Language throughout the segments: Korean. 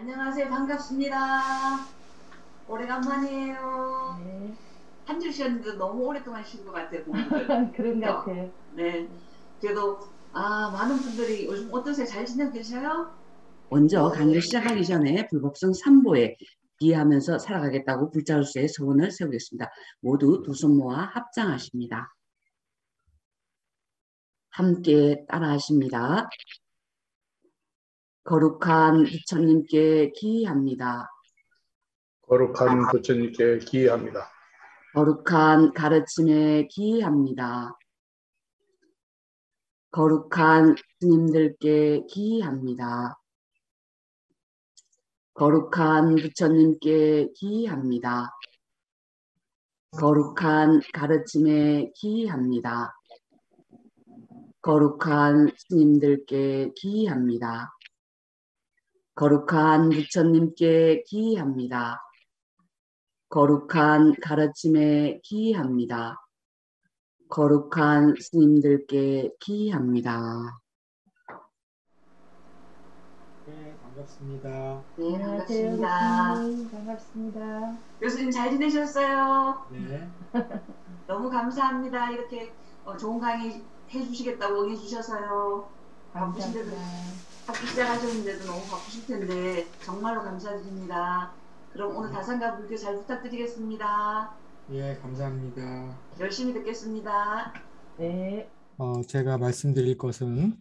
안녕하세요. 반갑습니다. 오래간만이에요. 네. 한 주 쉬었는데 너무 오랫동안 쉰 것 같아요, 공부를. 그런 것 그죠? 같아요. 네. 그래도, 많은 분들이 요즘 어떠세요? 잘 지내고 계셔요? 먼저 강의를 시작하기 전에 불법성 3보에 비하하면서 살아가겠다고 불자로서의 소원을 세우겠습니다. 모두 두 손 모아 합장하십니다. 함께 따라하십니다. 거룩한 부처님께 기의합니다. 거룩한 부처님께 기이합니다. 거룩한 가르침에 기의합니다. 거룩한 스님들께 기의합니다. 거룩한 부처님께 기의합니다. 거룩한 가르침에 기의합니다. 거룩한 스님들께 기의합니다. 거룩한 부처님께 기의합니다. 거룩한 가르침에 기의합니다. 거룩한 스님들께 기의합니다. 네, 반갑습니다. 네, 안녕하세요, 반갑습니다. 교수님. 반갑습니다. 교수님 잘 지내셨어요? 네, 너무 감사합니다. 이렇게 좋은 강의 해주시겠다고 응해주셔서요. 바쁘신데도 감사합니다. 학기 시작하셨는데도 너무 바쁘실 텐데 정말로 감사드립니다. 그럼 오늘 다산가 불교 잘 부탁드리겠습니다. 예, 감사합니다. 열심히 듣겠습니다. 네. 제가 말씀드릴 것은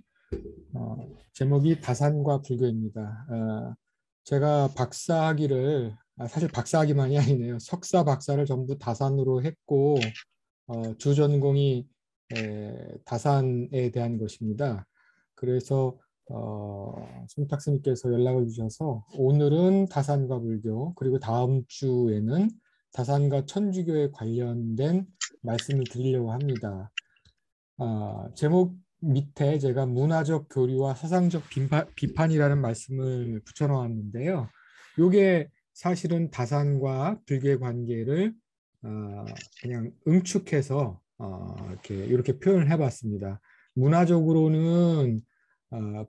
제목이 다산과 불교입니다. 제가 박사학위를 사실 박사학위만이 아니네요. 석사 박사를 전부 다산으로 했고 주전공이 다산에 대한 것입니다. 그래서 손탁 스님께서 연락을 주셔서 오늘은 다산과 불교, 그리고 다음 주에는 다산과 천주교에 관련된 말씀을 드리려고 합니다. 제목 밑에 제가 문화적 교류와 사상적 비판이라는 말씀을 붙여놓았는데요. 이게 사실은 다산과 불교의 관계를 그냥 응축해서 이렇게 표현을 해봤습니다. 문화적으로는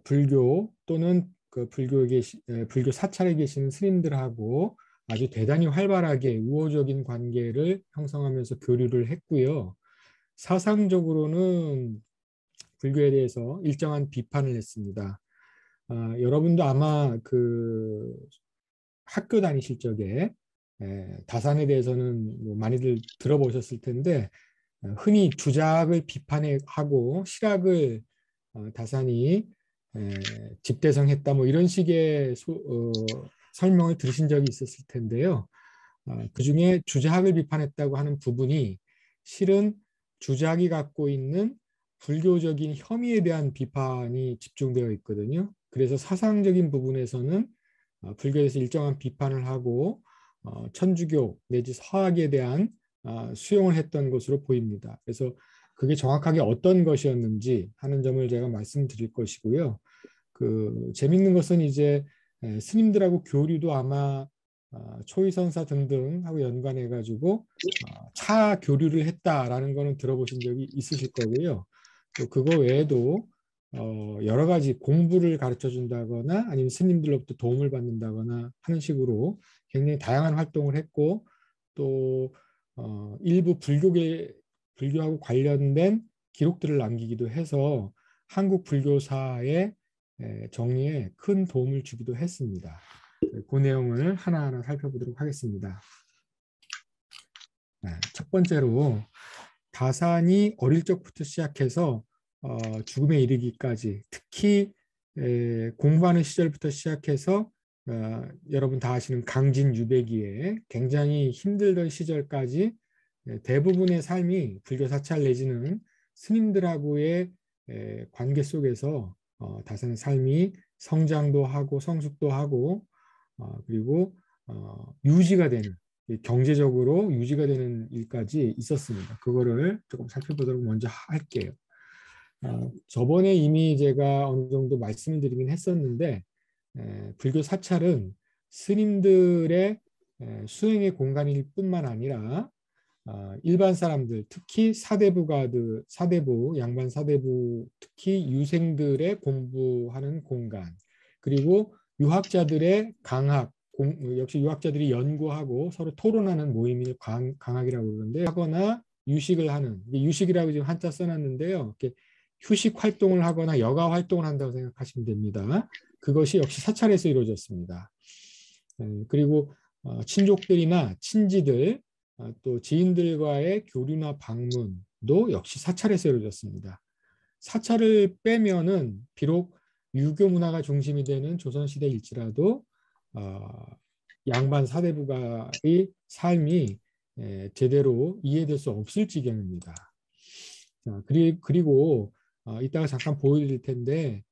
불교 또는 그 불교 사찰에 계시는 스님들하고 아주 대단히 활발하게 우호적인 관계를 형성하면서 교류를 했고요. 사상적으로는 불교에 대해서 일정한 비판을 했습니다. 여러분도 아마 그 학교 다니실 적에 다산에 대해서는 뭐 많이들 들어보셨을 텐데 흔히 주작을 비판하고 실학을 다산이 집대성했다 뭐 이런 식의 설명을 들으신 적이 있었을 텐데요. 그중에 주작을 비판했다고 하는 부분이 실은 주작이 갖고 있는 불교적인 혐의에 대한 비판이 집중되어 있거든요. 그래서 사상적인 부분에서는 불교에 대해서 일정한 비판을 하고 천주교 내지 서학에 대한 수용을 했던 것으로 보입니다. 그래서 그게 정확하게 어떤 것이었는지 하는 점을 제가 말씀드릴 것이고요. 그 재밌는 것은 이제 스님들하고 교류도 아마 초이선사 등등하고 연관해 가지고 차 교류를 했다라는 거는 들어보신 적이 있으실 거고요. 또 그거 외에도 여러 가지 공부를 가르쳐 준다거나 아니면 스님들로부터 도움을 받는다거나 하는 식으로 굉장히 다양한 활동을 했고 또 일부 불교하고 관련된 기록들을 남기기도 해서 한국 불교사의 정리에 큰 도움을 주기도 했습니다. 그 내용을 하나하나 살펴보도록 하겠습니다. 첫 번째로 다산이 어릴 적부터 시작해서 죽음에 이르기까지 특히 공부하는 시절부터 시작해서 여러분 다 아시는 강진 유배기에 굉장히 힘들던 시절까지 대부분의 삶이 불교 사찰 내지는 스님들하고의 관계 속에서 다산의 삶이 성장도 하고 성숙도 하고 그리고 유지가 되는 경제적으로 유지가 되는 일까지 있었습니다. 그거를 조금 살펴보도록 먼저 할게요. 저번에 이미 제가 어느 정도 말씀을 드리긴 했었는데 불교 사찰은 스님들의 수행의 공간일 뿐만 아니라 일반 사람들, 특히 사대부, 양반 사대부, 특히 유생들의 공부하는 공간, 그리고 유학자들의 강학, 역시 유학자들이 연구하고 서로 토론하는 모임이 강학이라고 그러는데 하거나 유식을 하는, 유식이라고 지금 한자 써놨는데요. 이렇게 휴식 활동을 하거나 여가 활동을 한다고 생각하시면 됩니다. 그것이 역시 사찰에서 이루어졌습니다. 그리고 친족들이나 친지들, 또 지인들과의 교류나 방문도 역시 사찰에서 이루어졌습니다. 사찰을 빼면은 비록 유교 문화가 중심이 되는 조선시대일지라도 양반 사대부가의 삶이 제대로 이해될 수 없을 지경입니다. 자, 그리고 이따가 잠깐 보여드릴 텐데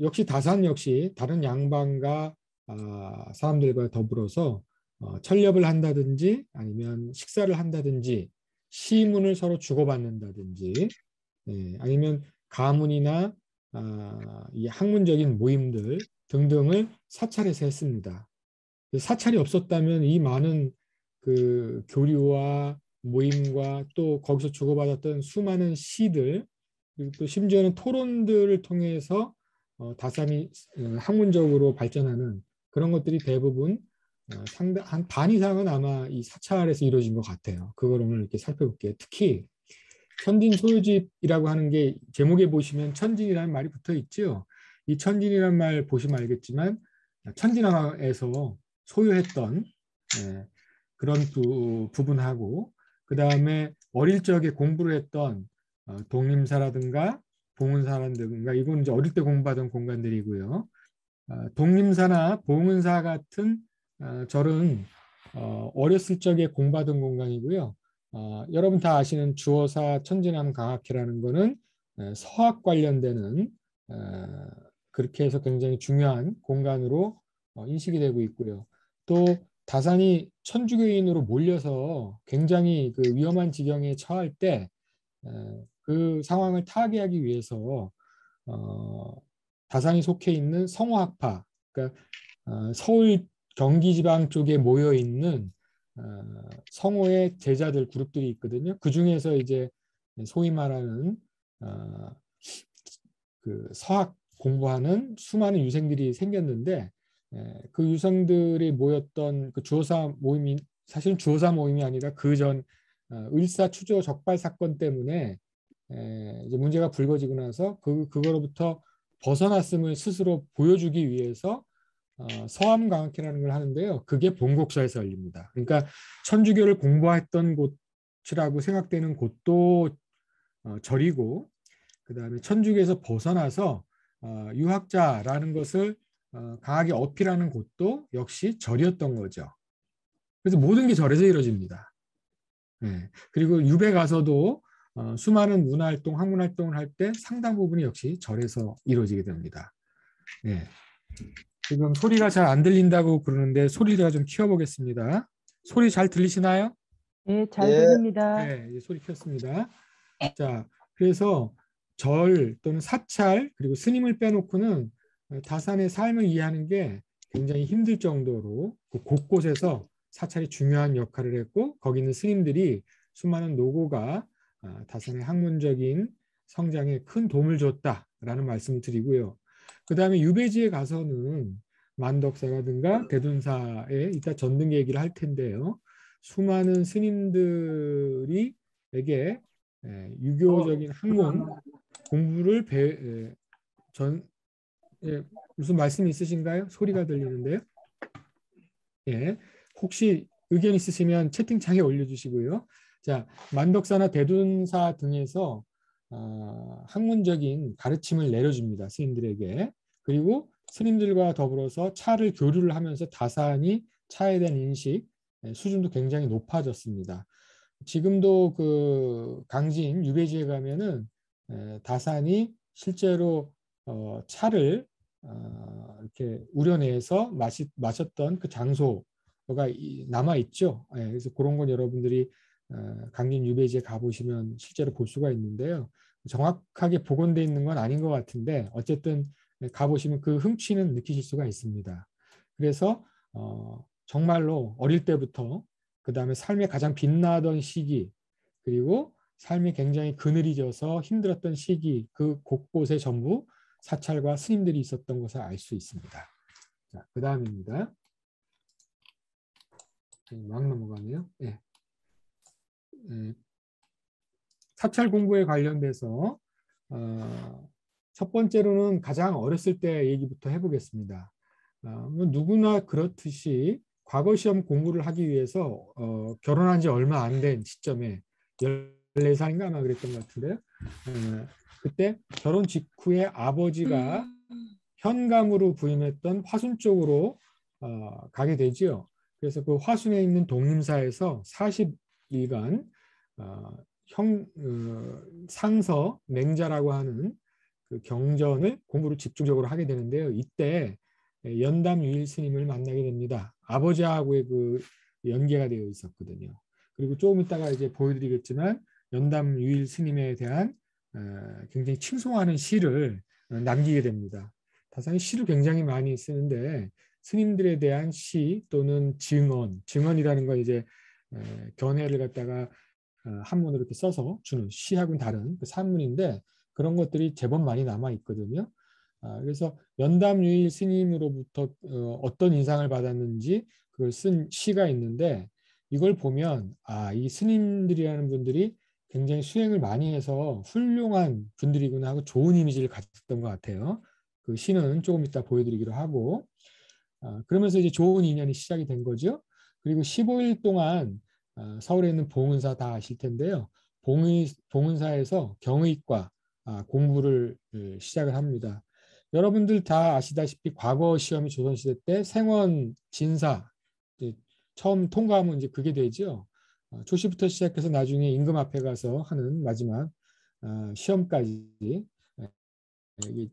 역시 다산 역시 다른 양반과 사람들과 더불어서 철렵을 한다든지 아니면 식사를 한다든지 시문을 서로 주고받는다든지 아니면 가문이나 이 학문적인 모임들 등등을 사찰에서 했습니다. 사찰이 없었다면 이 많은 그 교류와 모임과 또 거기서 주고받았던 수많은 시들 그리고 또 심지어는 토론들을 통해서 다산이 학문적으로 발전하는 그런 것들이 대부분 상당 한 반 이상은 아마 이 사찰에서 이루어진 것 같아요. 그걸 오늘 이렇게 살펴볼게요. 특히 천진 소유집이라고 하는 게 제목에 보시면 천진이라는 말이 붙어 있죠. 이 천진이라는 말 보시면 알겠지만 천진왕에서 소유했던 그런 부분하고 그 다음에 어릴 적에 공부를 했던 독림사라든가 봉은사라든가 이건 이제 어릴 때 공부하던 공간들이고요. 독림사나 봉은사 같은 절은 어렸을 적에 공부하던 공간이고요. 여러분 다 아시는 주어사 천진암 강학회라는 거는 서학 관련되는 그렇게 해서 굉장히 중요한 공간으로 인식이 되고 있고요. 또 다산이 천주교인으로 몰려서 굉장히 그 위험한 지경에 처할 때 그 상황을 타개하기 위해서 다산이 속해 있는 성호학파, 그러니까 서울 경기지방 쪽에 모여 있는 성호의 제자들 그룹들이 있거든요. 그 중에서 이제 소위 말하는 그 서학 공부하는 수많은 유생들이 생겼는데 그 유생들이 모였던 그 주어사 모임이 사실은 주어사 모임이 아니라 그 전 을사 추조 적발 사건 때문에 이제 문제가 불거지고 나서 그거로부터 벗어났음을 스스로 보여주기 위해서 서암강학회라는 걸 하는데요. 그게 본곡사에서 열립니다. 그러니까 천주교를 공부했던 곳이라고 생각되는 곳도 절이고 그 다음에 천주교에서 벗어나서 유학자라는 것을 강하게 어필하는 곳도 역시 절이었던 거죠. 그래서 모든 게 절에서 이루어집니다. 그리고 유배 가서도 수많은 문화활동, 학문활동을 할 때 상당 부분이 역시 절에서 이루어지게 됩니다. 지금 소리가 잘 안 들린다고 그러는데 소리를 제가 좀 키워보겠습니다. 소리 잘 들리시나요? 네, 잘 들립니다. 네, 소리 켰습니다. 자, 그래서 절 또는 사찰 그리고 스님을 빼놓고는 다산의 삶을 이해하는 게 굉장히 힘들 정도로 그 곳곳에서 사찰이 중요한 역할을 했고 거기 있는 스님들이 수많은 노고가 다산의 학문적인 성장에 큰 도움을 줬다라는 말씀을 드리고요. 그 다음에 유배지에 가서는 만덕사라든가 대둔사에 이따 전등 얘기를 할 텐데요. 수많은 스님들이 에게 유교적인 학문 공부를 무슨 말씀이 있으신가요? 소리가 들리는데요. 혹시 의견 있으시면 채팅창에 올려주시고요. 자, 만덕사나 대둔사 등에서 학문적인 가르침을 내려줍니다. 스님들에게. 그리고 스님들과 더불어서 차를 교류를 하면서 다산이 차에 대한 인식 수준도 굉장히 높아졌습니다. 지금도 그 강진 유배지에 가면은 다산이 실제로 차를 이렇게 우려내서 마셨던 그 장소가 남아 있죠. 그래서 그런 건 여러분들이 강진 유배지에 가보시면 실제로 볼 수가 있는데요. 정확하게 복원되어 있는 건 아닌 것 같은데 어쨌든 가보시면 그 흥취는 느끼실 수가 있습니다. 그래서 정말로 어릴 때부터 그 다음에 삶의 가장 빛나던 시기 그리고 삶이 굉장히 그늘이 져서 힘들었던 시기 그 곳곳에 전부 사찰과 스님들이 있었던 것을 알 수 있습니다. 자, 그 다음입니다. 막 넘어가네요. 예. 사찰 공부에 관련돼서 첫 번째로는 가장 어렸을 때 얘기부터 해보겠습니다. 뭐 누구나 그렇듯이 과거 시험 공부를 하기 위해서 결혼한 지 얼마 안 된 시점에 14살인가 아마 그랬던 것 같은데요. 그때 결혼 직후에 아버지가 현감으로 부임했던 화순 쪽으로 가게 되지요. 그래서 그 화순에 있는 독림사에서 40일간 상서 맹자라고 하는 그 경전을 공부를 집중적으로 하게 되는데요. 이때 연담 유일 스님을 만나게 됩니다. 아버지하고의 그 연계가 되어 있었거든요. 그리고 조금 이따가 이제 보여드리겠지만 연담 유일 스님에 대한 굉장히 칭송하는 시를 남기게 됩니다. 다산이 시를 굉장히 많이 쓰는데 스님들에 대한 시 또는 증언이라는 건 이제 견해를 갖다가 한문으로 이렇게 써서 주는 시하고는 다른 그 산문인데 그런 것들이 제법 많이 남아 있거든요. 그래서 연담유일 스님으로부터 어떤 인상을 받았는지 그걸 쓴 시가 있는데 이걸 보면 이 스님들이라는 분들이 굉장히 수행을 많이 해서 훌륭한 분들이구나 하고 좋은 이미지를 가졌던 것 같아요. 그 시는 조금 이따 보여드리기로 하고 그러면서 이제 좋은 인연이 시작이 된 거죠. 그리고 15일 동안 서울에 있는 봉은사 다 아실 텐데요. 봉은사에서 경의과 공부를 시작을 합니다. 여러분들 다 아시다시피 과거 시험이 조선시대 때 생원, 진사 처음 통과하면 이제 그게 되죠. 초시부터 시작해서 나중에 임금 앞에 가서 하는 마지막 시험까지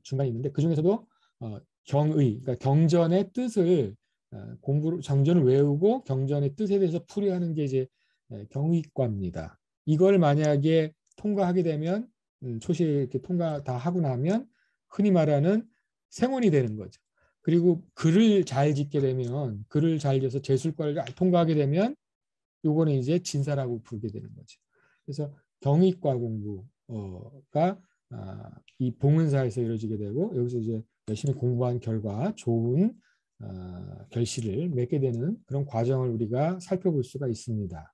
중간에 있는데 그 중에서도 경의, 그러니까 경전의 뜻을 경전을 외우고 경전의 뜻에 대해서 풀이하는 게 이제 경의과입니다. 이걸 만약에 통과하게 되면 초시 이렇게 통과 다 하고 나면 흔히 말하는 생원이 되는 거죠. 그리고 글을 잘 짓게 되면 글을 잘 지어서 제술과를 통과하게 되면 요거는 이제 진사라고 부르게 되는 거죠. 그래서 경의과 공부가 이 봉은사에서 이루어지게 되고 여기서 이제 열심히 공부한 결과 좋은 결실을 맺게 되는 그런 과정을 우리가 살펴볼 수가 있습니다.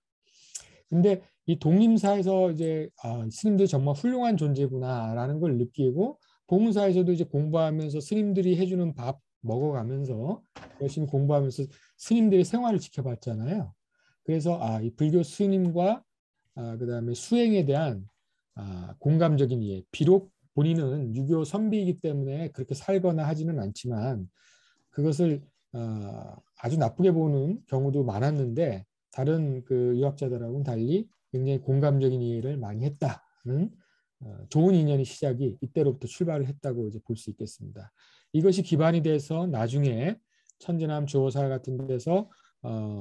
근데 이 독림사에서 이제 스님들이 정말 훌륭한 존재구나라는 걸 느끼고 봉은사에서도 이제 공부하면서 스님들이 해주는 밥 먹어가면서 열심히 공부하면서 스님들의 생활을 지켜봤잖아요. 그래서 이 불교 스님과 그다음에 수행에 대한 공감적인 이해. 비록 본인은 유교 선비이기 때문에 그렇게 살거나 하지는 않지만 그것을 아주 나쁘게 보는 경우도 많았는데 다른 그 유학자들하고는 달리 굉장히 공감적인 이해를 많이 했다는 좋은 인연의 시작이 이때로부터 출발을 했다고 이제 볼 수 있겠습니다. 이것이 기반이 돼서 나중에 천지남 주호사 같은 데서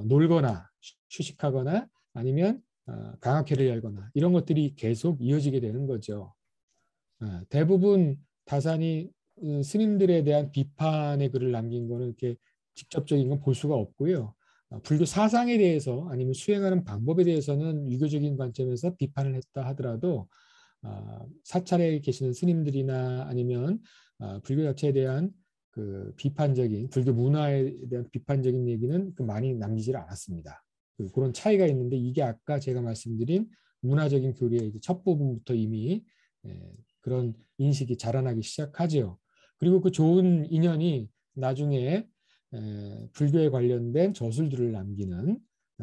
놀거나 휴식하거나 아니면 강학회를 열거나 이런 것들이 계속 이어지게 되는 거죠. 대부분 다산이 스님들에 대한 비판의 글을 남긴 거는 이렇게 직접적인 건 볼 수가 없고요. 불교 사상에 대해서 아니면 수행하는 방법에 대해서는 유교적인 관점에서 비판을 했다 하더라도 사찰에 계시는 스님들이나 아니면 불교 자체에 대한 그 비판적인 불교 문화에 대한 비판적인 얘기는 많이 남기질 않았습니다. 그런 차이가 있는데 이게 아까 제가 말씀드린 문화적인 교리의 첫 부분부터 이미 그런 인식이 자라나기 시작하죠. 그리고 그 좋은 인연이 나중에 불교에 관련된 저술들을 남기는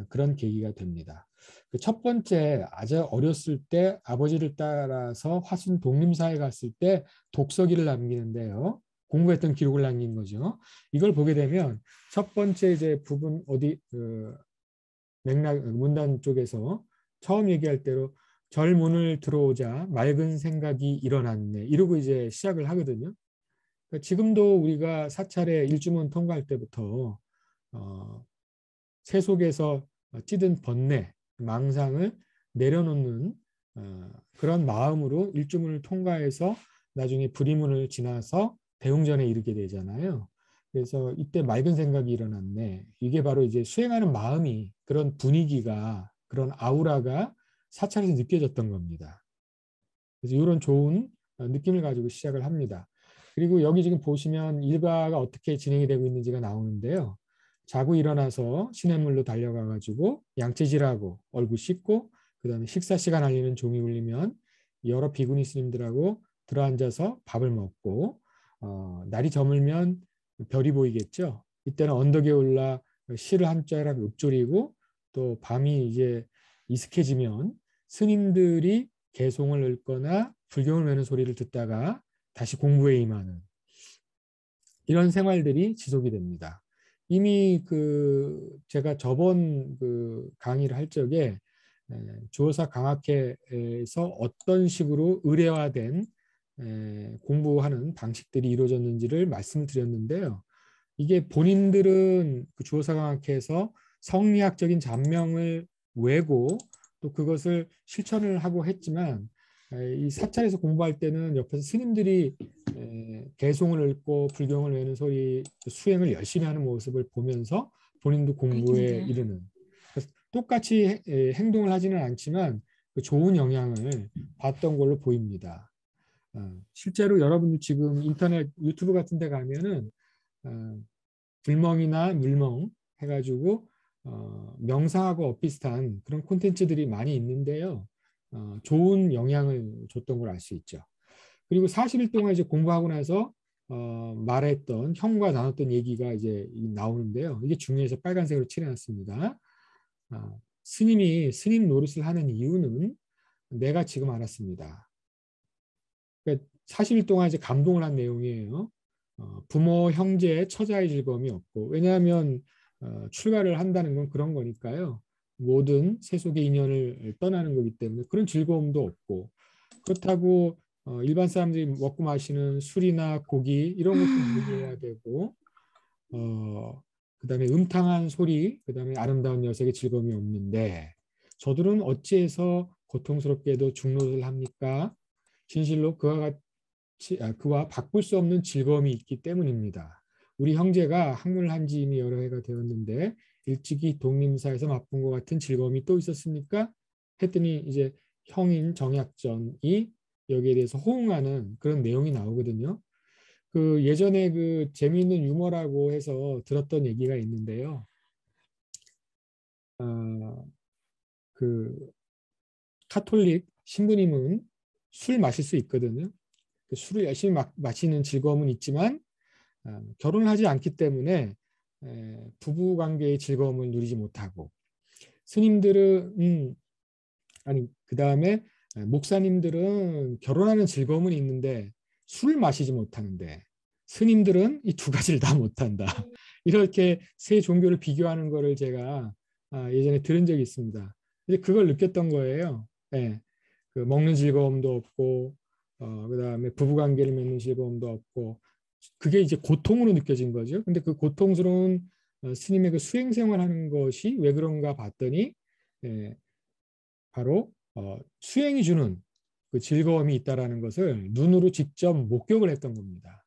그런 계기가 됩니다. 그 첫 번째 아주 어렸을 때 아버지를 따라서 화순 독림사에 갔을 때 독서기를 남기는데요. 공부했던 기록을 남긴 거죠. 이걸 보게 되면 첫 번째 이제 부분 어디 맥락 문단 쪽에서 처음 얘기할 대로 절문을 들어오자 맑은 생각이 일어났네 이러고 이제 시작을 하거든요. 그러니까 지금도 우리가 사찰에 일주문 통과할 때부터 새 속에서 찌든 번뇌, 망상을 내려놓는 그런 마음으로 일주문을 통과해서 나중에 불이문을 지나서 대웅전에 이르게 되잖아요. 그래서 이때 맑은 생각이 일어났네. 이게 바로 이제 수행하는 마음이 그런 분위기가 그런 아우라가 사찰에서 느껴졌던 겁니다. 그래서 이런 좋은 느낌을 가지고 시작을 합니다. 그리고 여기 지금 보시면 일과가 어떻게 진행이 되고 있는지가 나오는데요. 자고 일어나서 시냇물로 달려가 가지고 양치질하고 얼굴 씻고 그다음에 식사 시간 알리는 종이 울리면 여러 비구니 스님들하고 들어앉아서 밥을 먹고 날이 저물면 별이 보이겠죠. 이때는 언덕에 올라 시를 한 자락 읊조리고 또 밤이 이제 이슥해지면 스님들이 개송을 읽거나 불경을 외는 소리를 듣다가 다시 공부에 임하는 이런 생활들이 지속이 됩니다. 이미 제가 저번 강의를 할 적에 주호사 강학회에서 어떤 식으로 의례화된 공부하는 방식들이 이루어졌는지를 말씀을 드렸는데요. 이게 본인들은 주호사 강학회에서 성리학적인 잔명을 외고 또 그것을 실천을 하고 했지만 이 사찰에서 공부할 때는 옆에서 스님들이 개송을 읽고 불경을 외는 소리 수행을 열심히 하는 모습을 보면서 본인도 공부에 이르는 똑같이 행동을 하지는 않지만 좋은 영향을 봤던 걸로 보입니다. 실제로 여러분들 지금 인터넷 유튜브 같은 데 가면은 불멍이나 물멍 해가지고 명상하고 엇비슷한 그런 콘텐츠들이 많이 있는데요. 좋은 영향을 줬던 걸 알 수 있죠. 그리고 40일 동안 이제 공부하고 나서 말했던 형과 나눴던 얘기가 이제 나오는데요. 이게 중요해서 빨간색으로 칠해놨습니다. 스님이 스님 노릇을 하는 이유는 내가 지금 알았습니다. 그러니까 40일 동안 이제 감동을 한 내용이에요. 부모, 형제, 처자의 즐거움이 없고 왜냐하면 출가를 한다는 건 그런 거니까요. 모든 세속의 인연을 떠나는 거기 때문에 그런 즐거움도 없고 그렇다고 일반 사람들이 먹고 마시는 술이나 고기 이런 것도 무리해야 되고 그다음에 음탕한 소리, 그다음에 아름다운 녀석의 즐거움이 없는데 저들은 어찌해서 고통스럽게도 중노릇을 합니까? 진실로 그와 바꿀 수 없는 즐거움이 있기 때문입니다. 우리 형제가 학문을 한 지 이미 여러 해가 되었는데 일찍이 독림사에서 맛본 것 같은 즐거움이 또 있었습니까? 했더니 이제 형인 정약전이 여기에 대해서 호응하는 그런 내용이 나오거든요. 예전에 재미있는 유머라고 해서 들었던 얘기가 있는데요. 카톨릭 신부님은 술 마실 수 있거든요. 술을 열심히 마시는 즐거움은 있지만 결혼을 하지 않기 때문에 부부 관계의 즐거움을 누리지 못하고 스님들은 그다음에 목사님들은 결혼하는 즐거움은 있는데 술을 마시지 못하는데 스님들은 이 두 가지를 다 못한다. 이렇게 세 종교를 비교하는 거를 제가 예전에 들은 적이 있습니다. 이제 그걸 느꼈던 거예요. 네. 먹는 즐거움도 없고 그다음에 부부관계를 맺는 즐거움도 없고 그게 이제 고통으로 느껴진 거죠. 근데 그 고통스러운 스님의 그 수행 생활하는 것이 왜 그런가 봤더니 바로 수행이 주는 그 즐거움이 있다라는 것을 눈으로 직접 목격을 했던 겁니다.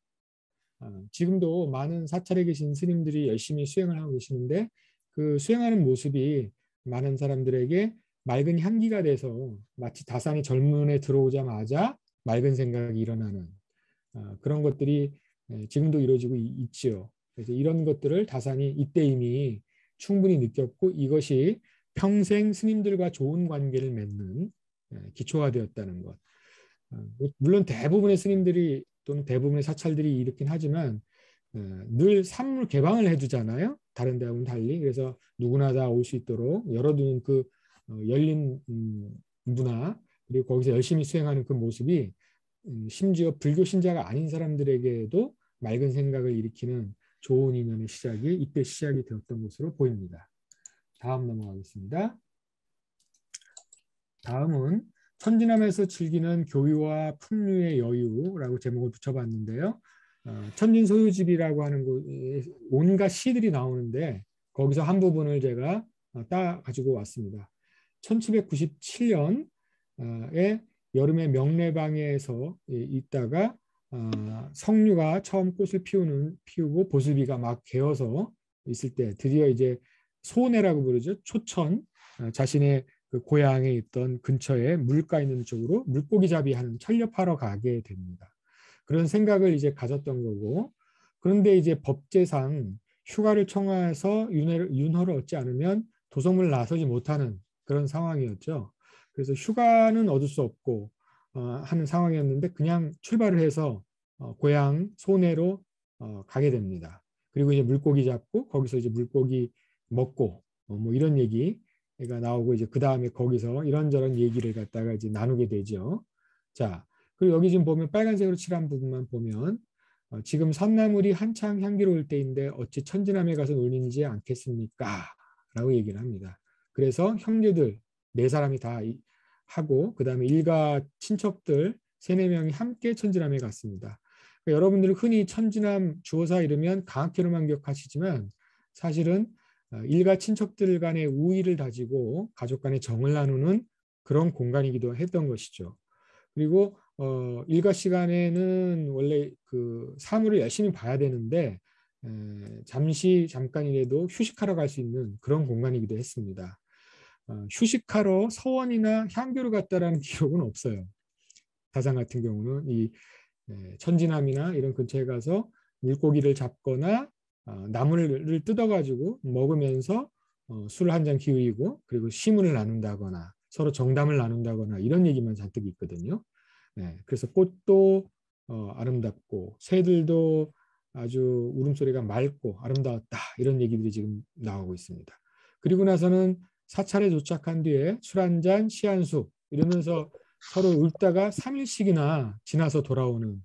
지금도 많은 사찰에 계신 스님들이 열심히 수행을 하고 계시는데 그 수행하는 모습이 많은 사람들에게 맑은 향기가 돼서 마치 다산이 절문에 들어오자마자 맑은 생각이 일어나는 그런 것들이 지금도 이루어지고 있지요. 그래서 이런 것들을 다산이 이때 이미 충분히 느꼈고 이것이 평생 스님들과 좋은 관계를 맺는 기초가 되었다는 것. 물론 대부분의 스님들이 또는 대부분의 사찰들이 이렇긴 하지만 늘 산물 개방을 해두잖아요. 다른 데하고는 달리. 그래서 누구나 다 올 수 있도록 열어두는 열린 문화 그리고 거기서 열심히 수행하는 그 모습이 심지어 불교 신자가 아닌 사람들에게도 맑은 생각을 일으키는 좋은 인연의 시작이 이때 시작이 되었던 것으로 보입니다. 다음 넘어가겠습니다. 다음은 천진함에서 즐기는 교유와 풍류의 여유라고 제목을 붙여봤는데요. 천진소유집이라고 하는 곳에 온갖 시들이 나오는데 거기서 한 부분을 제가 따 가지고 왔습니다. 1797년에 여름에 명례방에서 있다가 성류가 처음 꽃을 피우고 보슬비가 막 개어서 있을 때 드디어 이제 소내라고 부르죠. 초천 자신의 그 고향에 있던 근처에 물가 있는 쪽으로 물고기 잡이하는 철렵하러 가게 됩니다. 그런 생각을 이제 가졌던 거고, 그런데 이제 법제상 휴가를 청하여서 윤허를 얻지 않으면 도성문을 나서지 못하는 그런 상황이었죠. 그래서 휴가는 얻을 수 없고 하는 상황이었는데 그냥 출발을 해서 고향 소내로 가게 됩니다. 그리고 이제 물고기 잡고 거기서 이제 물고기 먹고 뭐 이런 얘기가 나오고 이제 그 다음에 거기서 이런저런 얘기를 갖다가 이제 나누게 되죠. 자, 그리고 여기 지금 보면 빨간색으로 칠한 부분만 보면 지금 섬나물이 한창 향기로울 때인데 어찌 천지남에 가서 놀리지 않겠습니까? 라고 얘기를 합니다. 그래서 형제들 네 사람이 다 하고 그 다음에 일가 친척들 세네 명이 함께 천지남에 갔습니다. 그러니까 여러분들이 흔히 천지남 주어사 이르면 강학회로만 기억하시지만 사실은 일가 친척들 간의 우의를 다지고 가족 간의 정을 나누는 그런 공간이기도 했던 것이죠. 그리고 일과 시간에는 원래 그 사물을 열심히 봐야 되는데 잠깐이라도 휴식하러 갈 수 있는 그런 공간이기도 했습니다. 휴식하러 서원이나 향교를 갔다라는 기록은 없어요. 다산 같은 경우는 이 천지남이나 이런 근처에 가서 물고기를 잡거나 나물을 뜯어가지고 먹으면서 술을 한 잔 기울이고 그리고 시문을 나눈다거나 서로 정담을 나눈다거나 이런 얘기만 잔뜩 있거든요. 그래서 꽃도 아름답고 새들도 아주 울음소리가 맑고 아름다웠다 이런 얘기들이 지금 나오고 있습니다. 그리고 나서는 사찰에 도착한 뒤에 술 한 잔, 시 한 수 이러면서 서로 울다가 3일씩이나 지나서 돌아오는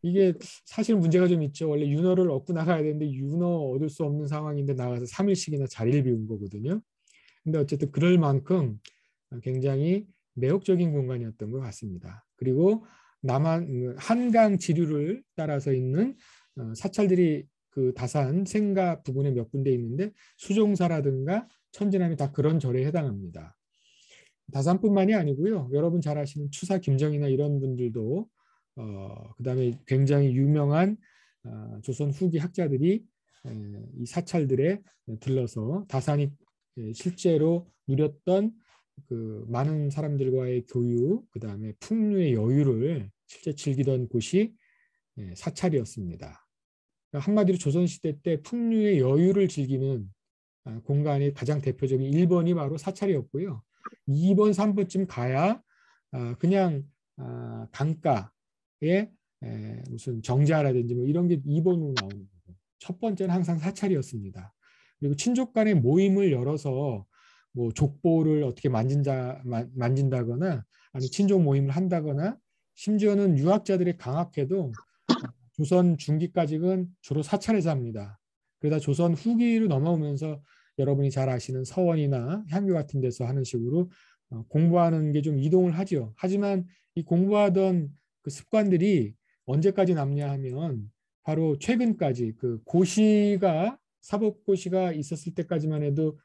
이게 사실 문제가 좀 있죠. 원래 윤허를 얻고 나가야 되는데 윤허 얻을 수 없는 상황인데 나가서 3일씩이나 자리를 비운 거거든요. 근데 어쨌든 그럴 만큼 굉장히 매혹적인 공간이었던 것 같습니다. 그리고 한강 지류를 따라서 있는 사찰들이 그 다산 생가 부근에 몇 군데 있는데 수종사라든가 천지남이 다 그런 절에 해당합니다. 다산뿐만이 아니고요. 여러분 잘 아시는 추사 김정이나 이런 분들도 그다음에 굉장히 유명한 조선 후기 학자들이 이 사찰들에 들러서 다산이 실제로 누렸던 그 많은 사람들과의 교육, 그다음에 풍류의 여유를 실제 즐기던 곳이 사찰이었습니다. 한마디로 조선시대 때 풍류의 여유를 즐기는 공간이 가장 대표적인 1번이 바로 사찰이었고요. 2번, 3번쯤 가야 그냥 강가에 무슨 정자라든지 뭐 이런 게 2번으로 나오는 거죠. 첫 번째는 항상 사찰이었습니다. 그리고 친족 간의 모임을 열어서 뭐 족보를 어떻게 만진다거나 아니 친족 모임을 한다거나 심지어는 유학자들의 강학회도 조선 중기까지는 주로 사찰에서 합니다. 그러다 조선 후기로 넘어오면서 여러분이 잘 아시는 서원이나 향교 같은 데서 하는 식으로 공부하는 게 좀 이동을 하죠. 하지만 이 공부하던 그 습관들이 언제까지 남냐 하면 바로 최근까지 그 고시가 사법고시가 있었을 때까지만 해도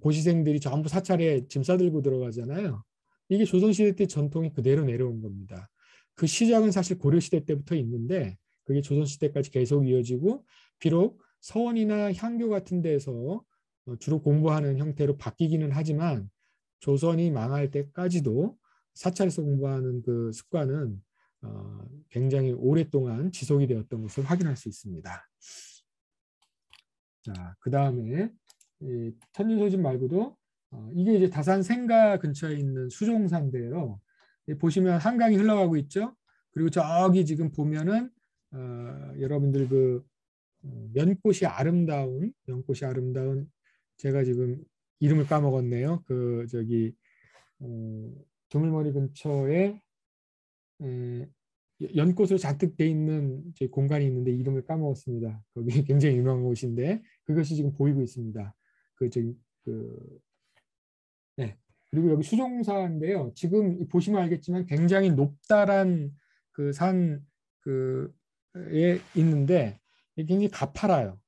고시생들이 전부 사찰에 짐 싸들고 들어가잖아요. 이게 조선시대 때 전통이 그대로 내려온 겁니다. 그 시작은 사실 고려시대 때부터 있는데 그게 조선시대까지 계속 이어지고 비록 서원이나 향교 같은 데서 주로 공부하는 형태로 바뀌기는 하지만 조선이 망할 때까지도 사찰에서 공부하는 그 습관은 굉장히 오랫동안 지속이 되었던 것을 확인할 수 있습니다. 자, 그 다음에 천진소집 말고도 이게 이제 다산 생가 근처에 있는 수종사인데요. 보시면 한강이 흘러가고 있죠. 그리고 저기 지금 보면은 여러분들 그 연꽃이 아름다운 제가 지금 이름을 까먹었네요. 그 저기 두물머리 근처에 연꽃으로 잔뜩 돼 있는 공간이 있는데 이름을 까먹었습니다. 거기 굉장히 유명한 곳인데 그것이 지금 보이고 있습니다. 네. 그리고 여기 수종사인데요. 지금 보시면 알겠지만 굉장히 높다란 그 산 그에 있는데 굉장히 가파라요.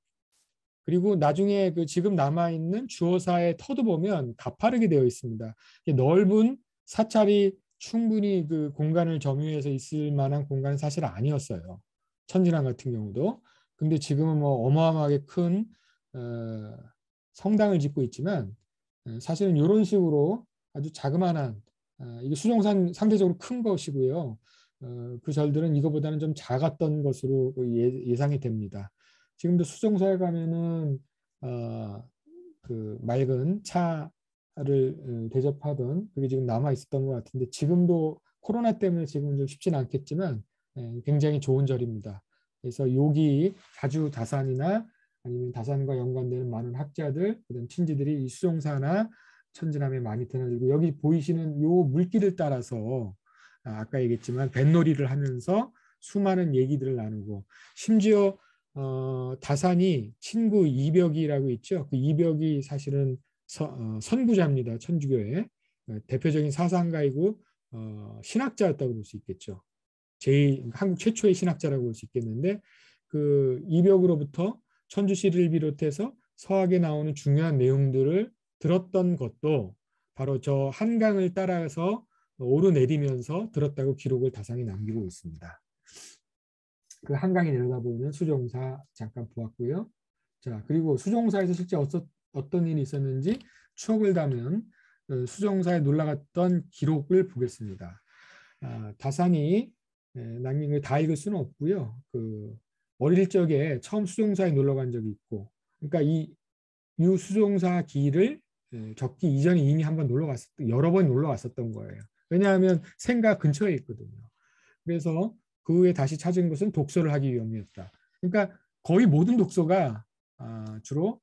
그리고 나중에 그 지금 남아 있는 주어사의 터도 보면 가파르게 되어 있습니다. 넓은 사찰이 충분히 그 공간을 점유해서 있을 만한 공간은 사실 아니었어요. 천진항 같은 경우도. 근데 지금은 뭐 어마어마하게 큰 성당을 짓고 있지만 사실은 이런 식으로 아주 자그마한 이게 수종산 상대적으로 큰 것이고요. 그 절들은 이거보다는 좀 작았던 것으로 예상이 됩니다. 지금도 수종사에 가면은 그 맑은 차를 대접하던 그게 지금 남아 있었던 것 같은데 지금도 코로나 때문에 지금은 좀 쉽지는 않겠지만 굉장히 좋은 절입니다. 그래서 여기 자주 다산이나 아니면 다산과 연관되는 많은 학자들, 그다음 친지들이 이 수종사나 천지남에 많이 드나들고 여기 보이시는 요 물길을 따라서 아까 얘기했지만 뱃놀이를 하면서 수많은 얘기들을 나누고 심지어 다산이 친구 이벽이라고 있죠. 그 이벽이 사실은 선구자입니다. 천주교의 대표적인 사상가이고 신학자였다고 볼 수 있겠죠. 한국 최초의 신학자라고 볼 수 있겠는데 그 이벽으로부터 천주시를 비롯해서 서학에 나오는 중요한 내용들을 들었던 것도 바로 저 한강을 따라서 오르내리면서 들었다고 기록을 다산이 남기고 있습니다. 그 한강이 내려다보이는 수종사 잠깐 보았고요. 자, 그리고 수종사에서 실제 어떤 일이 있었는지 추억을 담은 수종사에 놀러 갔던 기록을 보겠습니다. 다산이 남긴 걸 다 읽을 수는 없고요. 그 어릴 적에 처음 수종사에 놀러 간 적이 있고, 그러니까 이 수종사 기를 적기 이전에 이미 한번 여러 번 놀러 갔었던 거예요. 왜냐하면 생가 근처에 있거든요. 그래서 그 후에 다시 찾은 것은 독서를 하기 위함이었다. 그러니까 거의 모든 독서가 주로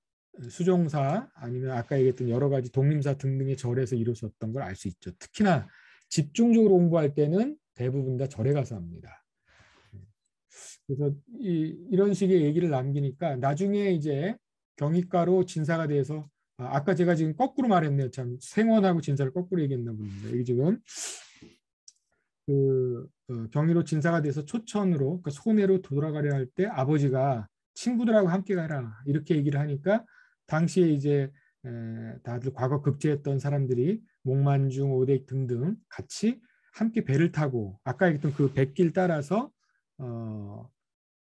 수종사 아니면 아까 얘기했던 여러 가지 독림사 등등의 절에서 이루어졌던 걸 알 수 있죠. 특히나 집중적으로 공부할 때는 대부분 다 절에 가서 합니다. 그래서 이런 식의 얘기를 남기니까 나중에 이제 경희과로 진사가 돼서 아까 제가 지금 거꾸로 말했네요. 참 생원하고 진사를 거꾸로 얘기했나 봅니다. 여기 지금 그 경희로 진사가 돼서 초천으로 그러니까 소내로 돌아가려 할 때 아버지가 친구들하고 함께 가라 이렇게 얘기를 하니까 당시에 이제 다들 과거 급제했던 사람들이 목만중, 오댁 등등 같이 함께 배를 타고 아까 얘기했던 그 뱃길 따라서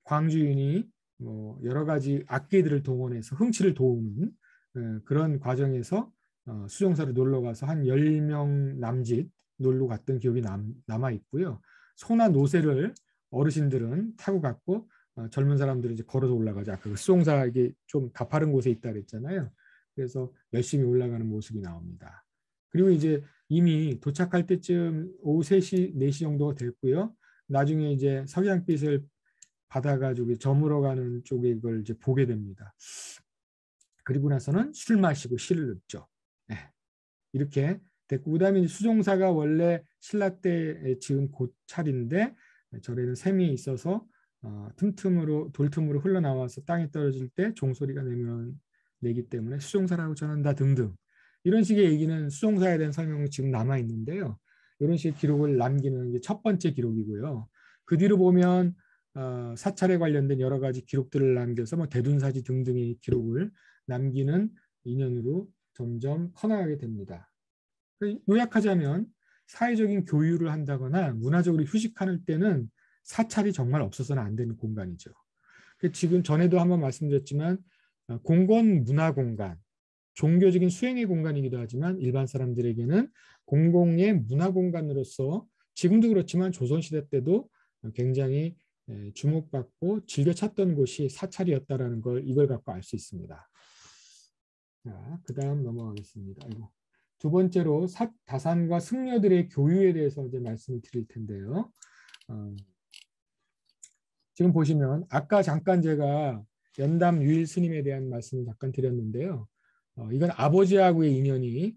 광주인이 뭐 여러 가지 악기들을 동원해서 흥치를 도우는 그런 과정에서 수종사를 놀러 가서 한 10명 남짓 놀러 갔던 기억이 남아 있고요. 소나 노새를 어르신들은 타고 갔고 젊은 사람들은 이제 걸어서 올라가죠. 아까 그 수종사 이게 좀 가파른 곳에 있다 그랬잖아요. 그래서 열심히 올라가는 모습이 나옵니다. 그리고 이제 이미 도착할 때쯤 오후 3시, 4시 정도가 됐고요. 나중에 이제 석양빛을 받아가지고 저물어 가는 쪽에 이걸 이제 보게 됩니다. 그리고 나서는 술 마시고 시를 읊죠. 네. 이렇게 됐고 그다음에 수종사가 원래 신라 때 지은 고찰인데 절에는 샘이 있어서 틈틈으로 돌틈으로 흘러나와서 땅에 떨어질 때 종소리가 내기 때문에 수종사라고 전한다 등등 이런 식의 얘기는 수종사에 대한 설명은 지금 남아 있는데요. 이런 식의 기록을 남기는 게 첫 번째 기록이고요. 그 뒤로 보면 사찰에 관련된 여러 가지 기록들을 남겨서 뭐 대둔사지 등등의 기록을 남기는 인연으로 점점 커나가게 됩니다. 요약하자면 사회적인 교류를 한다거나 문화적으로 휴식할 때는 사찰이 정말 없어서는 안 되는 공간이죠. 지금 전에도 한번 말씀드렸지만 공건 문화공간, 종교적인 수행의 공간이기도 하지만 일반 사람들에게는 공공의 문화공간으로서 지금도 그렇지만 조선시대 때도 굉장히 주목받고 즐겨 찾던 곳이 사찰이었다라는 걸 이걸 갖고 알 수 있습니다. 자, 그다음 넘어가겠습니다. 두 번째로 다산과 승려들의 교유에 대해서 이제 말씀을 드릴 텐데요. 지금 보시면 아까 잠깐 제가 연담 유일 스님에 대한 말씀을 잠깐 드렸는데요. 이건 아버지하고의 인연이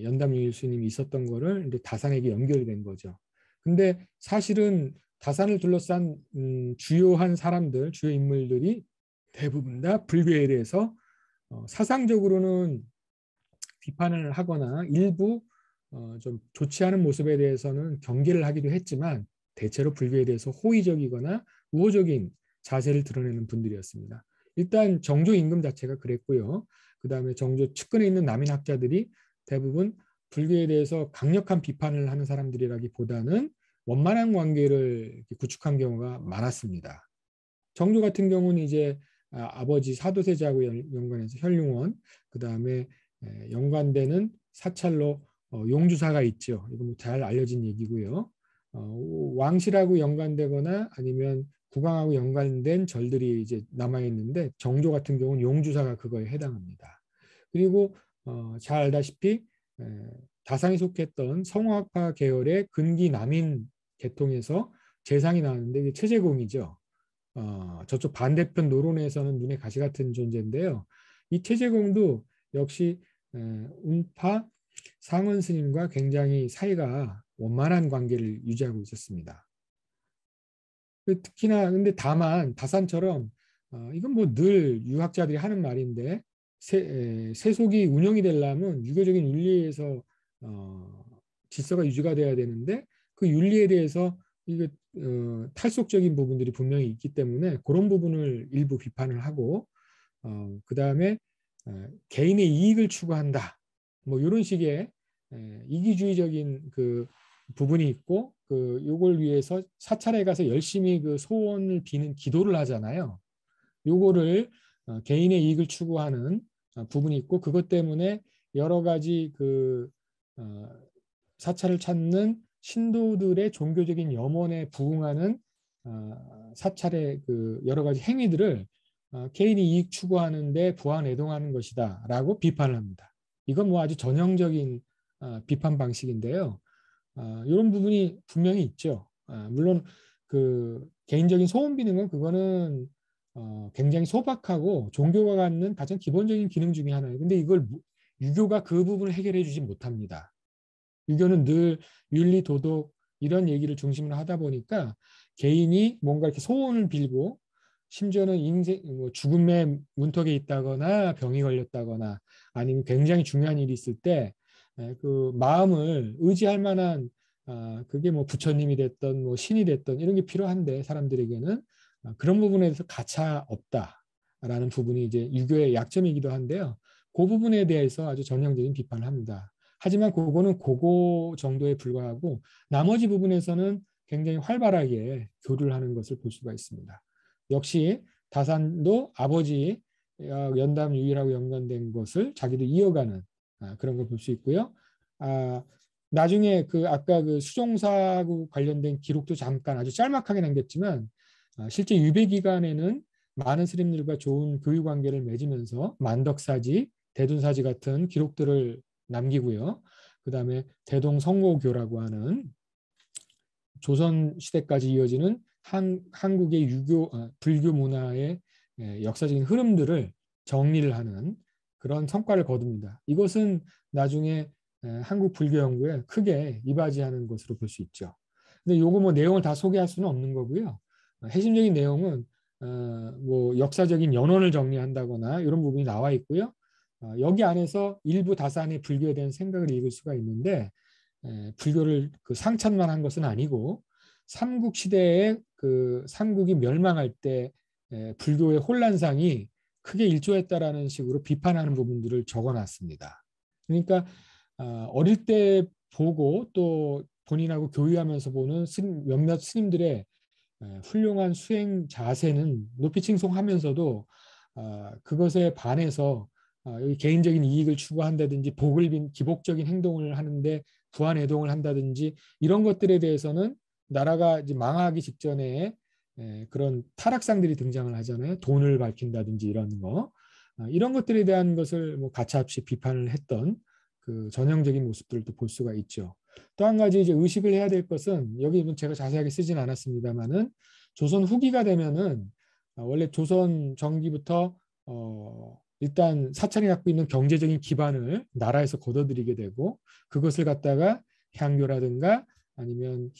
연담 유일 스님이 있었던 거를 이제 다산에게 연결된 거죠. 근데 사실은 다산을 둘러싼 주요한 사람들, 주요 인물들이 대부분 다 불교에 대해서 사상적으로는 비판을 하거나 일부 좀 좋지 않은 모습에 대해서는 경계를 하기도 했지만 대체로 불교에 대해서 호의적이거나 우호적인 자세를 드러내는 분들이었습니다. 일단 정조 임금 자체가 그랬고요. 그 다음에 정조 측근에 있는 남인 학자들이 대부분 불교에 대해서 강력한 비판을 하는 사람들이라기보다는 원만한 관계를 구축한 경우가 많았습니다. 정조 같은 경우는 이제 아버지 사도세자하고 연관해서 현룡원, 그 다음에 연관되는 사찰로 용주사가 있죠. 이거 뭐 잘 알려진 얘기고요. 왕실하고 연관되거나 아니면 국왕하고 연관된 절들이 이제 남아 있는데 정조 같은 경우는 용주사가 그거에 해당합니다. 그리고 잘 알다시피 다산이 속했던 성화학파 계열의 근기 남인 계통에서 재상이 나왔는데 이게 최재공이죠. 저쪽 반대편 노론에서는 눈에 가시 같은 존재인데요. 이 최재공도 역시 운파 상원 스님과 굉장히 사이가 원만한 관계를 유지하고 있었습니다. 특히나 근데 다만 다산처럼 이건 뭐 늘 유학자들이 하는 말인데 세속이 운영이 되려면 유교적인 윤리에서 질서가 유지가 돼야 되는데 그 윤리에 대해서 이거 탈속적인 부분들이 분명히 있기 때문에 그런 부분을 일부 비판을 하고 그 다음에 개인의 이익을 추구한다 뭐 이런 식의 이기주의적인 그 부분이 있고 그 요걸 위해서 사찰에 가서 열심히 그 소원을 비는 기도를 하잖아요. 요거를 개인의 이익을 추구하는 부분이 있고 그것 때문에 여러 가지 그 사찰을 찾는 신도들의 종교적인 염원에 부응하는 사찰의 그 여러 가지 행위들을 개인이 이익 추구하는데 부안애동하는 것이다라고 비판을 합니다. 이건 뭐 아주 전형적인 비판 방식인데요. 이런 부분이 분명히 있죠. 물론 그 개인적인 소원 비는 건 그거는 굉장히 소박하고 종교가 갖는 가장 기본적인 기능 중에 하나예요. 근데 이걸 유교가 그 부분을 해결해 주지 못합니다. 유교는 늘 윤리, 도덕 이런 얘기를 중심으로 하다 보니까 개인이 뭔가 이렇게 소원을 빌고 심지어는 인생, 뭐 죽음의 문턱에 있다거나 병이 걸렸다거나 아니면 굉장히 중요한 일이 있을 때 그 마음을 의지할 만한 그게 뭐 부처님이 됐던 뭐 신이 됐던 이런 게 필요한데 사람들에게는 그런 부분에 대해서 가차 없다라는 부분이 이제 유교의 약점이기도 한데요. 그 부분에 대해서 아주 전형적인 비판을 합니다. 하지만 그거는 그거 정도에 불과하고 나머지 부분에서는 굉장히 활발하게 교류를 하는 것을 볼 수가 있습니다. 역시 다산도 아버지 연담 유일하고 연관된 것을 자기도 이어가는 그런 걸 볼 수 있고요. 나중에 그 아까 그 수종사하고 관련된 기록도 잠깐 아주 짤막하게 남겼지만 실제 유배 기간에는 많은 스님들과 좋은 교류 관계를 맺으면서 만덕사지, 대둔사지 같은 기록들을 남기고요. 그 다음에 대동성고교라고 하는 조선 시대까지 이어지는 한국의 불교 문화의 역사적인 흐름들을 정리를 하는 그런 성과를 거둡니다. 이것은 나중에 한국 불교 연구에 크게 이바지하는 것으로 볼 수 있죠. 근데 요거 뭐 내용을 다 소개할 수는 없는 거고요. 핵심적인 내용은 뭐 역사적인 연원을 정리한다거나 이런 부분이 나와 있고요. 여기 안에서 일부 다산의 불교에 대한 생각을 읽을 수가 있는데 불교를 그 상찬만 한 것은 아니고 삼국 시대에 그 삼국이 멸망할 때 불교의 혼란상이 크게 일조했다라는 식으로 비판하는 부분들을 적어놨습니다. 그러니까 어릴 때 보고 또 본인하고 교류하면서 보는 몇몇 스님들의 훌륭한 수행 자세는 높이 칭송하면서도 그것에 반해서 여기 개인적인 이익을 추구한다든지 복을 빈 기복적인 행동을 하는데 부안애동을 한다든지 이런 것들에 대해서는 나라가 이제 망하기 직전에 그런 타락상들이 등장을 하잖아요. 돈을 밝힌다든지 이런 거. 이런 것들에 대한 것을 뭐 가차없이 비판을 했던 그 전형적인 모습들도 볼 수가 있죠. 또 한 가지 이제 의식을 해야 될 것은 여기 제가 자세하게 쓰진 않았습니다만은 조선 후기가 되면은 원래 조선 전기부터 일단 사찰이 갖고 있는 경제적인 기반을 나라에서 거둬들이게 되고 그것을 갖다가 향교라든가 아니면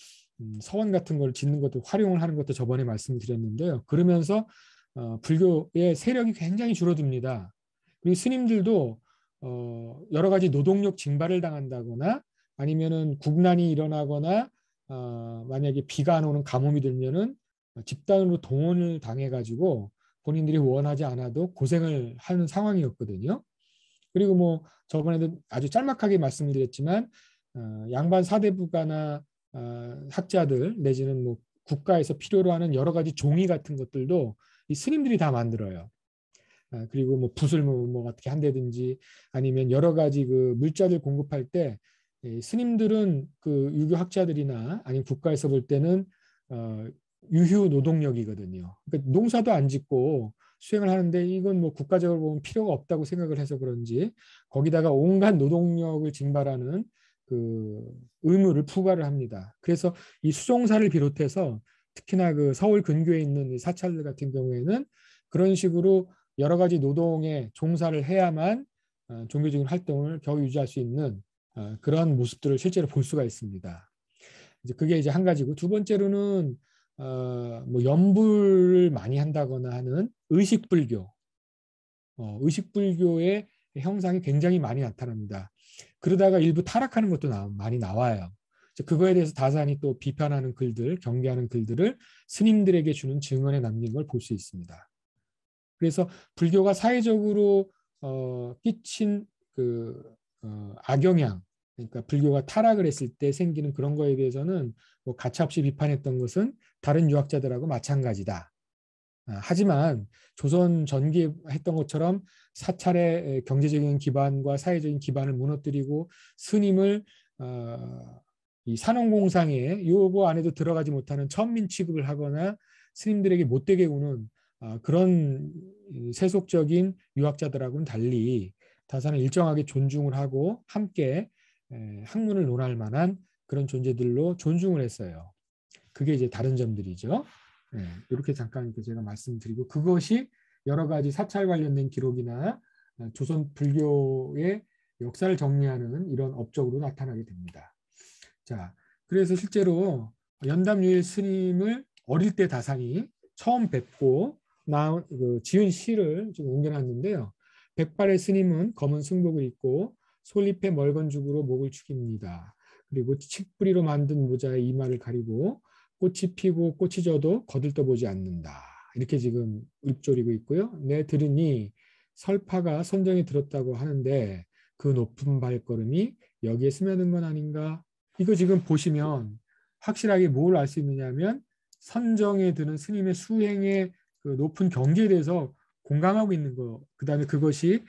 서원 같은 걸 짓는 것도 활용을 하는 것도 저번에 말씀드렸는데요. 그러면서 불교의 세력이 굉장히 줄어듭니다. 그리고 스님들도 여러 가지 노동력 징발을 당한다거나 아니면은 국난이 일어나거나 만약에 비가 안 오는 가뭄이 들면은 집단으로 동원을 당해가지고 본인들이 원하지 않아도 고생을 하는 상황이었거든요. 그리고 뭐 저번에도 아주 짤막하게 말씀을 드렸지만 양반 사대부가나 학자들 내지는 뭐 국가에서 필요로 하는 여러 가지 종이 같은 것들도 이 스님들이 다 만들어요. 그리고 뭐 붓을 뭐 어떻게 한다든지 아니면 여러 가지 그 물자들 공급할 때 스님들은 그 유교 학자들이나 아니면 국가에서 볼 때는 유휴 노동력이거든요. 그러니까 농사도 안 짓고 수행을 하는데 이건 뭐 국가적으로 보면 필요가 없다고 생각을 해서 그런지 거기다가 온갖 노동력을 징발하는 그 의무를 부과를 합니다. 그래서 이 수종사를 비롯해서 특히나 그 서울 근교에 있는 이 사찰들 같은 경우에는 그런 식으로 여러 가지 노동에 종사를 해야만 종교적인 활동을 겨우 유지할 수 있는 그런 모습들을 실제로 볼 수가 있습니다. 이제 그게 이제 한 가지고, 두 번째로는 뭐 연불을 많이 한다거나 하는 의식불교, 의식불교의 형상이 굉장히 많이 나타납니다. 그러다가 일부 타락하는 것도 많이 나와요. 그거에 대해서 다산이 또 비판하는 글들, 경계하는 글들을 스님들에게 주는 증언에 남긴 걸 볼 수 있습니다. 그래서 불교가 사회적으로 끼친 그 악영향, 그러니까 불교가 타락을 했을 때 생기는 그런 거에 대해서는 뭐 가차없이 비판했던 것은 다른 유학자들하고 마찬가지다. 하지만 조선 전기에 했던 것처럼 사찰의 경제적인 기반과 사회적인 기반을 무너뜨리고 스님을 이 산업공상에 요거 안에도 들어가지 못하는 천민 취급을 하거나 스님들에게 못되게 구는 그런 세속적인 유학자들하고는 달리 다산은 일정하게 존중을 하고 함께 학문을 논할 만한 그런 존재들로 존중을 했어요. 그게 이제 다른 점들이죠. 이렇게 잠깐 제가 말씀드리고, 그것이 여러 가지 사찰 관련된 기록이나 조선 불교의 역사를 정리하는 이런 업적으로 나타나게 됩니다. 자, 그래서 실제로 연담유일 스님을 어릴 때 다산이 처음 뵙고 지은 시를 좀 옮겨놨는데요. 백발의 스님은 검은 승복을 입고 솔잎에 멀건 죽으로 목을 축입니다. 그리고 칡뿌리로 만든 모자에 이마를 가리고 꽃이 피고 꽃이 져도 거들떠보지 않는다. 이렇게 지금 읊조리고 있고요. 내 들으니 설파가 선정에 들었다고 하는데 그 높은 발걸음이 여기에 스며든 건 아닌가? 이거 지금 보시면 확실하게 뭘 알 수 있느냐면 선정에 드는 스님의 수행의 그 높은 경지에 대해서 공감하고 있는 거. 그 다음에 그것이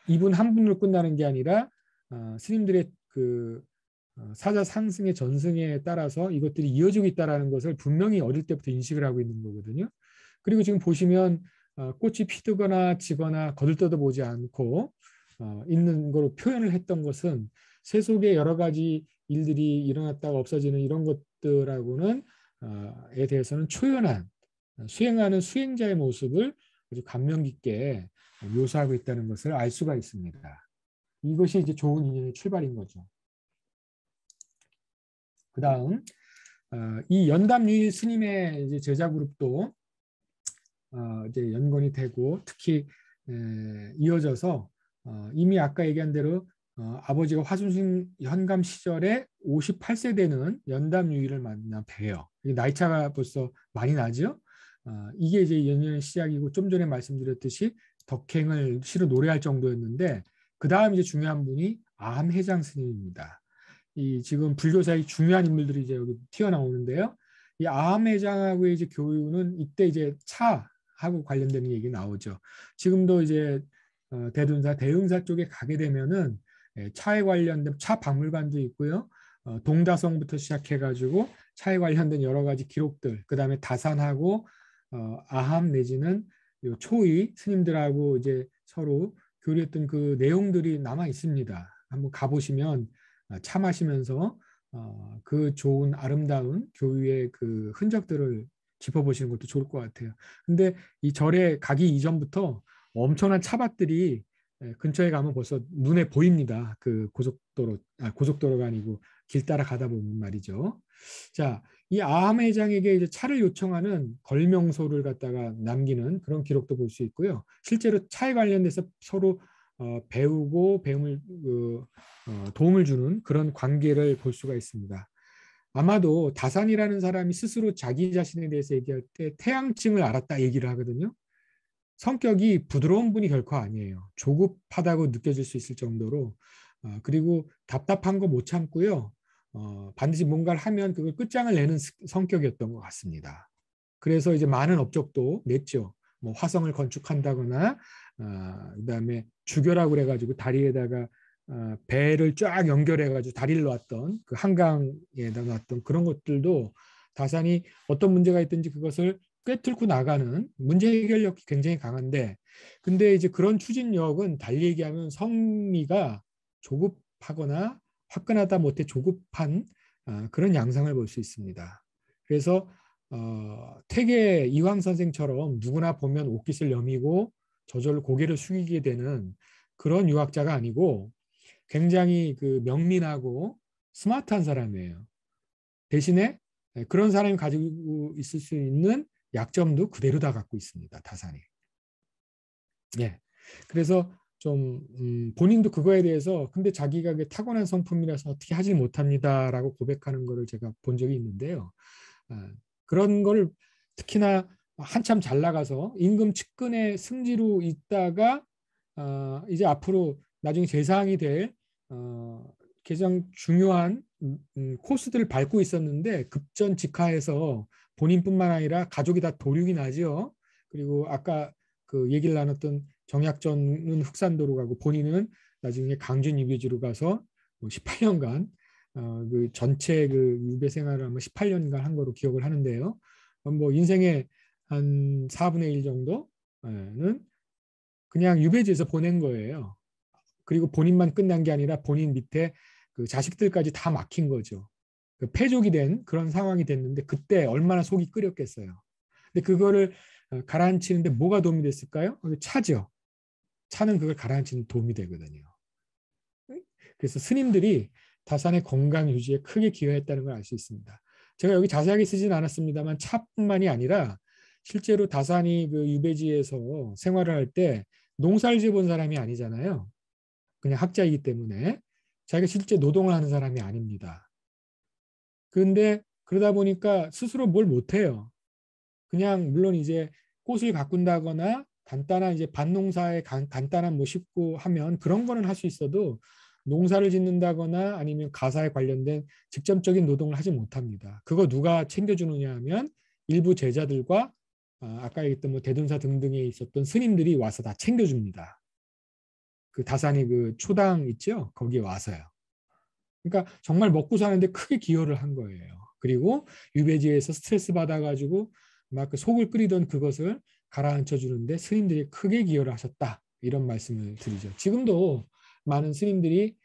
이분 한 분으로 끝나는 게 아니라 스님들의 그 사자 상승의 전승에 따라서 이것들이 이어지고 있다는 것을 분명히 어릴 때부터 인식을 하고 있는 거거든요. 그리고 지금 보시면 꽃이 피거나 지거나 거들떠도 보지 않고 있는 걸로 표현을 했던 것은 세속의 여러 가지 일들이 일어났다가 없어지는 이런 것들하고는 에 대해서는 초연한 수행하는 수행자의 모습을 아주 감명 깊게 묘사하고 있다는 것을 알 수가 있습니다. 이것이 이제 좋은 인연의 출발인 거죠. 그 다음 이 연담유일 스님의 이제 제자 그룹도 이제 연건이 되고, 특히 이어져서 이미 아까 얘기한 대로 아버지가 화순신 현감 시절에 58세 되는 연담유일을 만나 뵈요. 나이차가 벌써 많이 나죠. 이게 이제 연년의 시작이고, 좀 전에 말씀드렸듯이 덕행을 시로 노래할 정도였는데, 그 다음 이제 중요한 분이 암회장 스님입니다. 이 지금 불교사의 중요한 인물들이 이제 여기 튀어나오는데요. 이 암회장하고의 이제 교류는 이때 이제 차하고 관련되는 얘기 나오죠. 지금도 이제 대둔사, 대흥사 쪽에 가게 되면은 차에 관련된 차 박물관도 있고요. 동다성부터 시작해가지고 차에 관련된 여러 가지 기록들, 그 다음에 다산하고 아함 내지는 초이 스님들하고 이제 서로 교류했던 그 내용들이 남아 있습니다. 한번 가보시면 차 마시면서 그 좋은 아름다운 교유의 그 흔적들을 짚어보시는 것도 좋을 것 같아요. 근데 이 절에 가기 이전부터 엄청난 차밭들이 근처에 가면 벌써 눈에 보입니다. 그 고속도로가 아니고 길 따라 가다 보면 말이죠. 자, 이 아함회장에게 이제 차를 요청하는 걸명소를 갖다가 남기는 그런 기록도 볼 수 있고요. 실제로 차에 관련돼서 서로 배우고 배움을 도움을 주는 그런 관계를 볼 수가 있습니다. 아마도 다산이라는 사람이 스스로 자기 자신에 대해서 얘기할 때 태양증을 앓았다 얘기를 하거든요. 성격이 부드러운 분이 결코 아니에요. 조급하다고 느껴질 수 있을 정도로 그리고 답답한 거 못 참고요. 반드시 뭔가를 하면 그걸 끝장을 내는 성격이었던 것 같습니다. 그래서 이제 많은 업적도 냈죠. 뭐 화성을 건축한다거나 그다음에 주교라고 그래가지고 다리에다가 배를 쫙 연결해가지고 다리를 놨던 그 한강에다 놨던 그런 것들도 다산이 어떤 문제가 있든지 그것을 꿰뚫고 나가는 문제 해결력이 굉장히 강한데, 근데 이제 그런 추진력은 달리 얘기하면 성미가 조급하거나 화끈하다 못해 조급한 그런 양상을 볼 수 있습니다. 그래서 태계 이황 선생처럼 누구나 보면 옷깃을 여미고 저절로 고개를 숙이게 되는 그런 유학자가 아니고 굉장히 그 명민하고 스마트한 사람이에요. 대신에 그런 사람이 가지고 있을 수 있는 약점도 그대로 다 갖고 있습니다. 다산이. 예. 그래서 좀 본인도 그거에 대해서 근데 자기가 타고난 성품이라서 어떻게 하지 못합니다라고 고백하는 거를 제가 본 적이 있는데요. 그런 걸 특히나 한참 잘 나가서 임금 측근의 승지로 있다가 이제 앞으로 나중에 재상이 될 가장 중요한 코스들을 밟고 있었는데 급전직하해서 본인뿐만 아니라 가족이 다 도륙이 나죠. 그리고 아까 그 얘기를 나눴던 정약전은 흑산도로 가고 본인은 나중에 강준 유배지로 가서 18년간 그 전체 그 유배 생활을 아마 18년간 한 거로 기억을 하는데요. 뭐 인생의 한 4분의 1 정도는 그냥 유배지에서 보낸 거예요. 그리고 본인만 끝난 게 아니라 본인 밑에 그 자식들까지 다 막힌 거죠. 그 패족이 된 그런 상황이 됐는데 그때 얼마나 속이 끓였겠어요. 근데 그거를 가라앉히는데 뭐가 도움이 됐을까요? 차죠. 차는 그걸 가라앉히는 도움이 되거든요. 그래서 스님들이 다산의 건강 유지에 크게 기여했다는 걸 알 수 있습니다. 제가 여기 자세하게 쓰진 않았습니다만 차뿐만이 아니라 실제로 다산이 그 유배지에서 생활을 할 때 농사를 지어본 사람이 아니잖아요. 그냥 학자이기 때문에 자기가 실제 노동을 하는 사람이 아닙니다. 그런데 그러다 보니까 스스로 뭘 못해요. 그냥 물론 이제 꽃을 가꾼다거나 간단한 이제 밭농사에 간단한 뭐 싣고 하면 그런 거는 할 수 있어도 농사를 짓는다거나 아니면 가사에 관련된 직접적인 노동을 하지 못합니다. 그거 누가 챙겨주느냐 하면 일부 제자들과 아까 얘기했던 뭐 대둔사 등등에 있었던 스님들이 와서 다 챙겨줍니다. 그 다산이 그 초당 있죠? 거기에 와서요. 그러니까 정말 먹고 사는데 크게 기여를 한 거예요. 그리고 유배지에서 스트레스 받아가지고 막 그 속을 끓이던 그것을 가라앉혀 주는데 스님들이 크게 기여를 하셨다. 이런 말씀을 드리죠. 지금도 많은 스님들이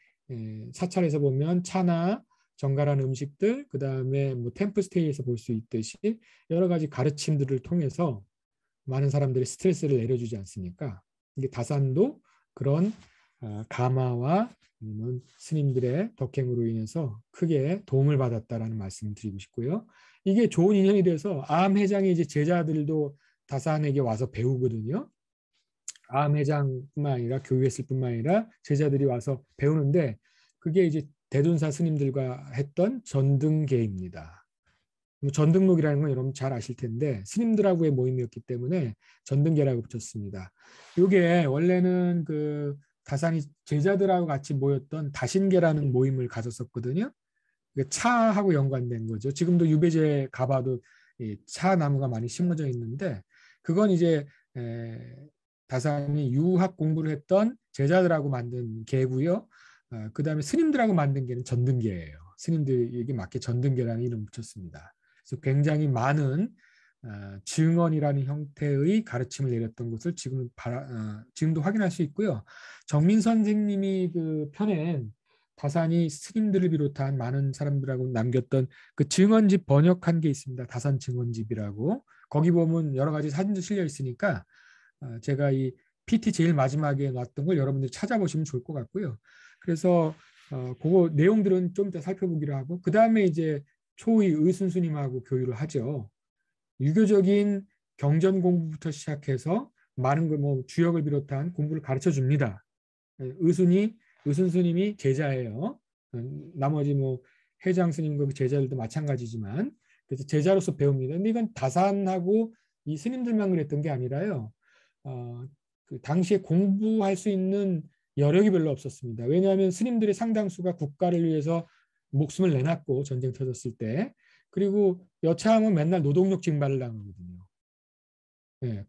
사찰에서 보면 차나 정갈한 음식들, 그 다음에 뭐 템플스테이에서 볼 수 있듯이 여러 가지 가르침들을 통해서 많은 사람들이 스트레스를 내려주지 않습니까? 이게 다산도 그런 가마와 아니면 스님들의 덕행으로 인해서 크게 도움을 받았다라는 말씀을 드리고 싶고요. 이게 좋은 인연이 돼서 암회장이 이제 제자들도 다산에게 와서 배우거든요. 암회장뿐만 아니라 교회했을 뿐만 아니라 제자들이 와서 배우는데 그게 이제 대둔사 스님들과 했던 전등계입니다. 전등록이라는 건 여러분 잘 아실 텐데 스님들하고의 모임이었기 때문에 전등계라고 붙였습니다. 이게 원래는 그 다산이 제자들하고 같이 모였던 다신계라는 모임을 가졌었거든요. 차하고 연관된 거죠. 지금도 유배지에 가봐도 차 나무가 많이 심어져 있는데 그건 이제 다산이 유학 공부를 했던 제자들하고 만든 계고요. 그 다음에 스님들하고 만든 계는 전등계예요. 스님들에게 맞게 전등계라는 이름을 붙였습니다. 그래서 굉장히 많은 증언이라는 형태의 가르침을 내렸던 것을 지금도 확인할 수 있고요. 정민 선생님이 그 펴낸 다산이 스님들을 비롯한 많은 사람들하고 남겼던 그 증언집 번역한 게 있습니다. 다산 증언집이라고. 거기 보면 여러 가지 사진도 실려 있으니까 제가 이 PT 제일 마지막에 놨던 걸 여러분들이 찾아보시면 좋을 것 같고요. 그래서 그거 내용들은 좀 이따 살펴보기로 하고 그 다음에 이제 초의 의순스님하고 교류를 하죠. 유교적인 경전 공부부터 시작해서 많은 뭐 주역을 비롯한 공부를 가르쳐 줍니다. 의순스님이 제자예요. 나머지 뭐 회장 스님과 제자들도 마찬가지지만 그래서 제자로서 배웁니다. 근데 이건 다산하고 이 스님들만 그랬던 게 아니라요. 그 당시에 공부할 수 있는 여력이 별로 없었습니다. 왜냐하면 스님들의 상당수가 국가를 위해서 목숨을 내놨고 전쟁 터졌을 때 그리고 여차하면 맨날 노동력 징발을 당하거든요.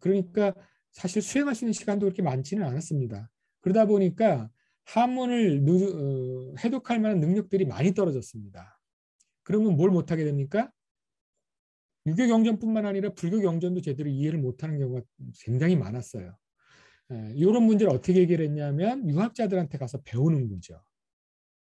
그러니까 사실 수행할 수 있는 시간도 그렇게 많지는 않았습니다. 그러다 보니까 한문을 해독할 만한 능력들이 많이 떨어졌습니다. 그러면 뭘 못하게 됩니까? 유교 경전뿐만 아니라 불교 경전도 제대로 이해를 못하는 경우가 굉장히 많았어요. 이런 문제를 어떻게 해결했냐면 유학자들한테 가서 배우는 거죠.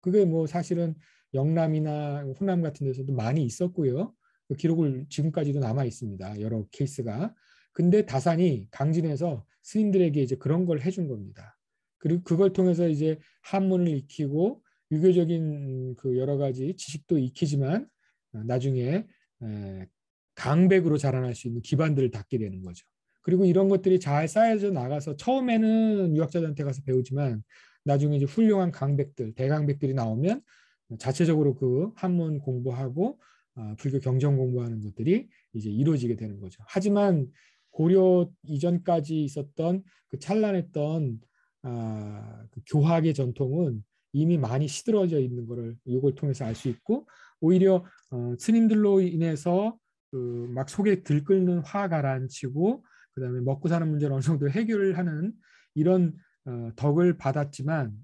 그게 뭐 사실은 영남이나 호남 같은 데서도 많이 있었고요. 그 기록을 지금까지도 남아 있습니다. 여러 케이스가. 근데 다산이 강진에서 스님들에게 이제 그런 걸 해준 겁니다. 그리고 그걸 통해서 이제 한문을 익히고 유교적인 그 여러 가지 지식도 익히지만 나중에 강백으로 자라날 수 있는 기반들을 닦게 되는 거죠. 그리고 이런 것들이 잘 쌓여져 나가서 처음에는 유학자들한테 가서 배우지만 나중에 이제 훌륭한 강백들, 대강백들이 나오면 자체적으로 그 한문 공부하고 불교 경전 공부하는 것들이 이제 이루어지게 되는 거죠. 하지만 고려 이전까지 있었던 그 찬란했던 그 교학의 전통은 이미 많이 시들어져 있는 것을 이걸 통해서 알 수 있고 오히려 스님들로 인해서 그 막 속에 들끓는 화 가라앉히고 그다음에 먹고 사는 문제를 어느 정도 해결을 하는 이런 덕을 받았지만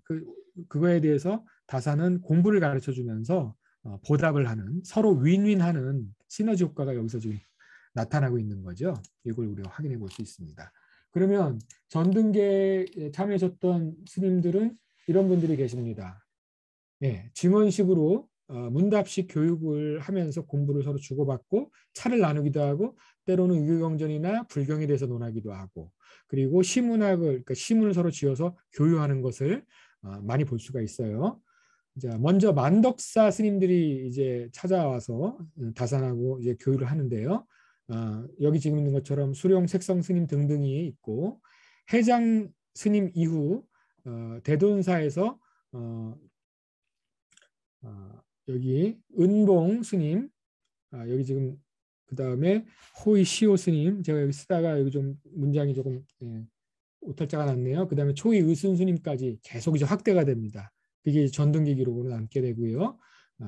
그거에 대해서 다산은 공부를 가르쳐 주면서 보답을 하는 서로 윈윈하는 시너지 효과가 여기서 지금 나타나고 있는 거죠. 이걸 우리가 확인해 볼 수 있습니다. 그러면 전등계에 참여하셨던 스님들은 이런 분들이 계십니다. 네, 증언식으로 문답식 교육을 하면서 공부를 서로 주고받고 차를 나누기도 하고 때로는 유교경전이나 불경에 대해서 논하기도 하고 그리고 시문학을 그러니까 시문을 서로 지어서 교유하는 것을 많이 볼 수가 있어요. 자, 먼저 만덕사 스님들이 이제 찾아와서 다산하고 이제 교유를 하는데요. 여기 지금 있는 것처럼 수령 색성 스님 등등이 있고 해장 스님 이후 대돈사에서 여기 은봉 스님, 여기 지금 그 다음에 호이 시오 스님, 제가 여기 쓰다가 여기 좀 문장이 조금 오탈자가 났네요. 그 다음에 초이 의순 스님까지 계속 이제 확대가 됩니다. 그게 전등기 기록으로 남게 되고요.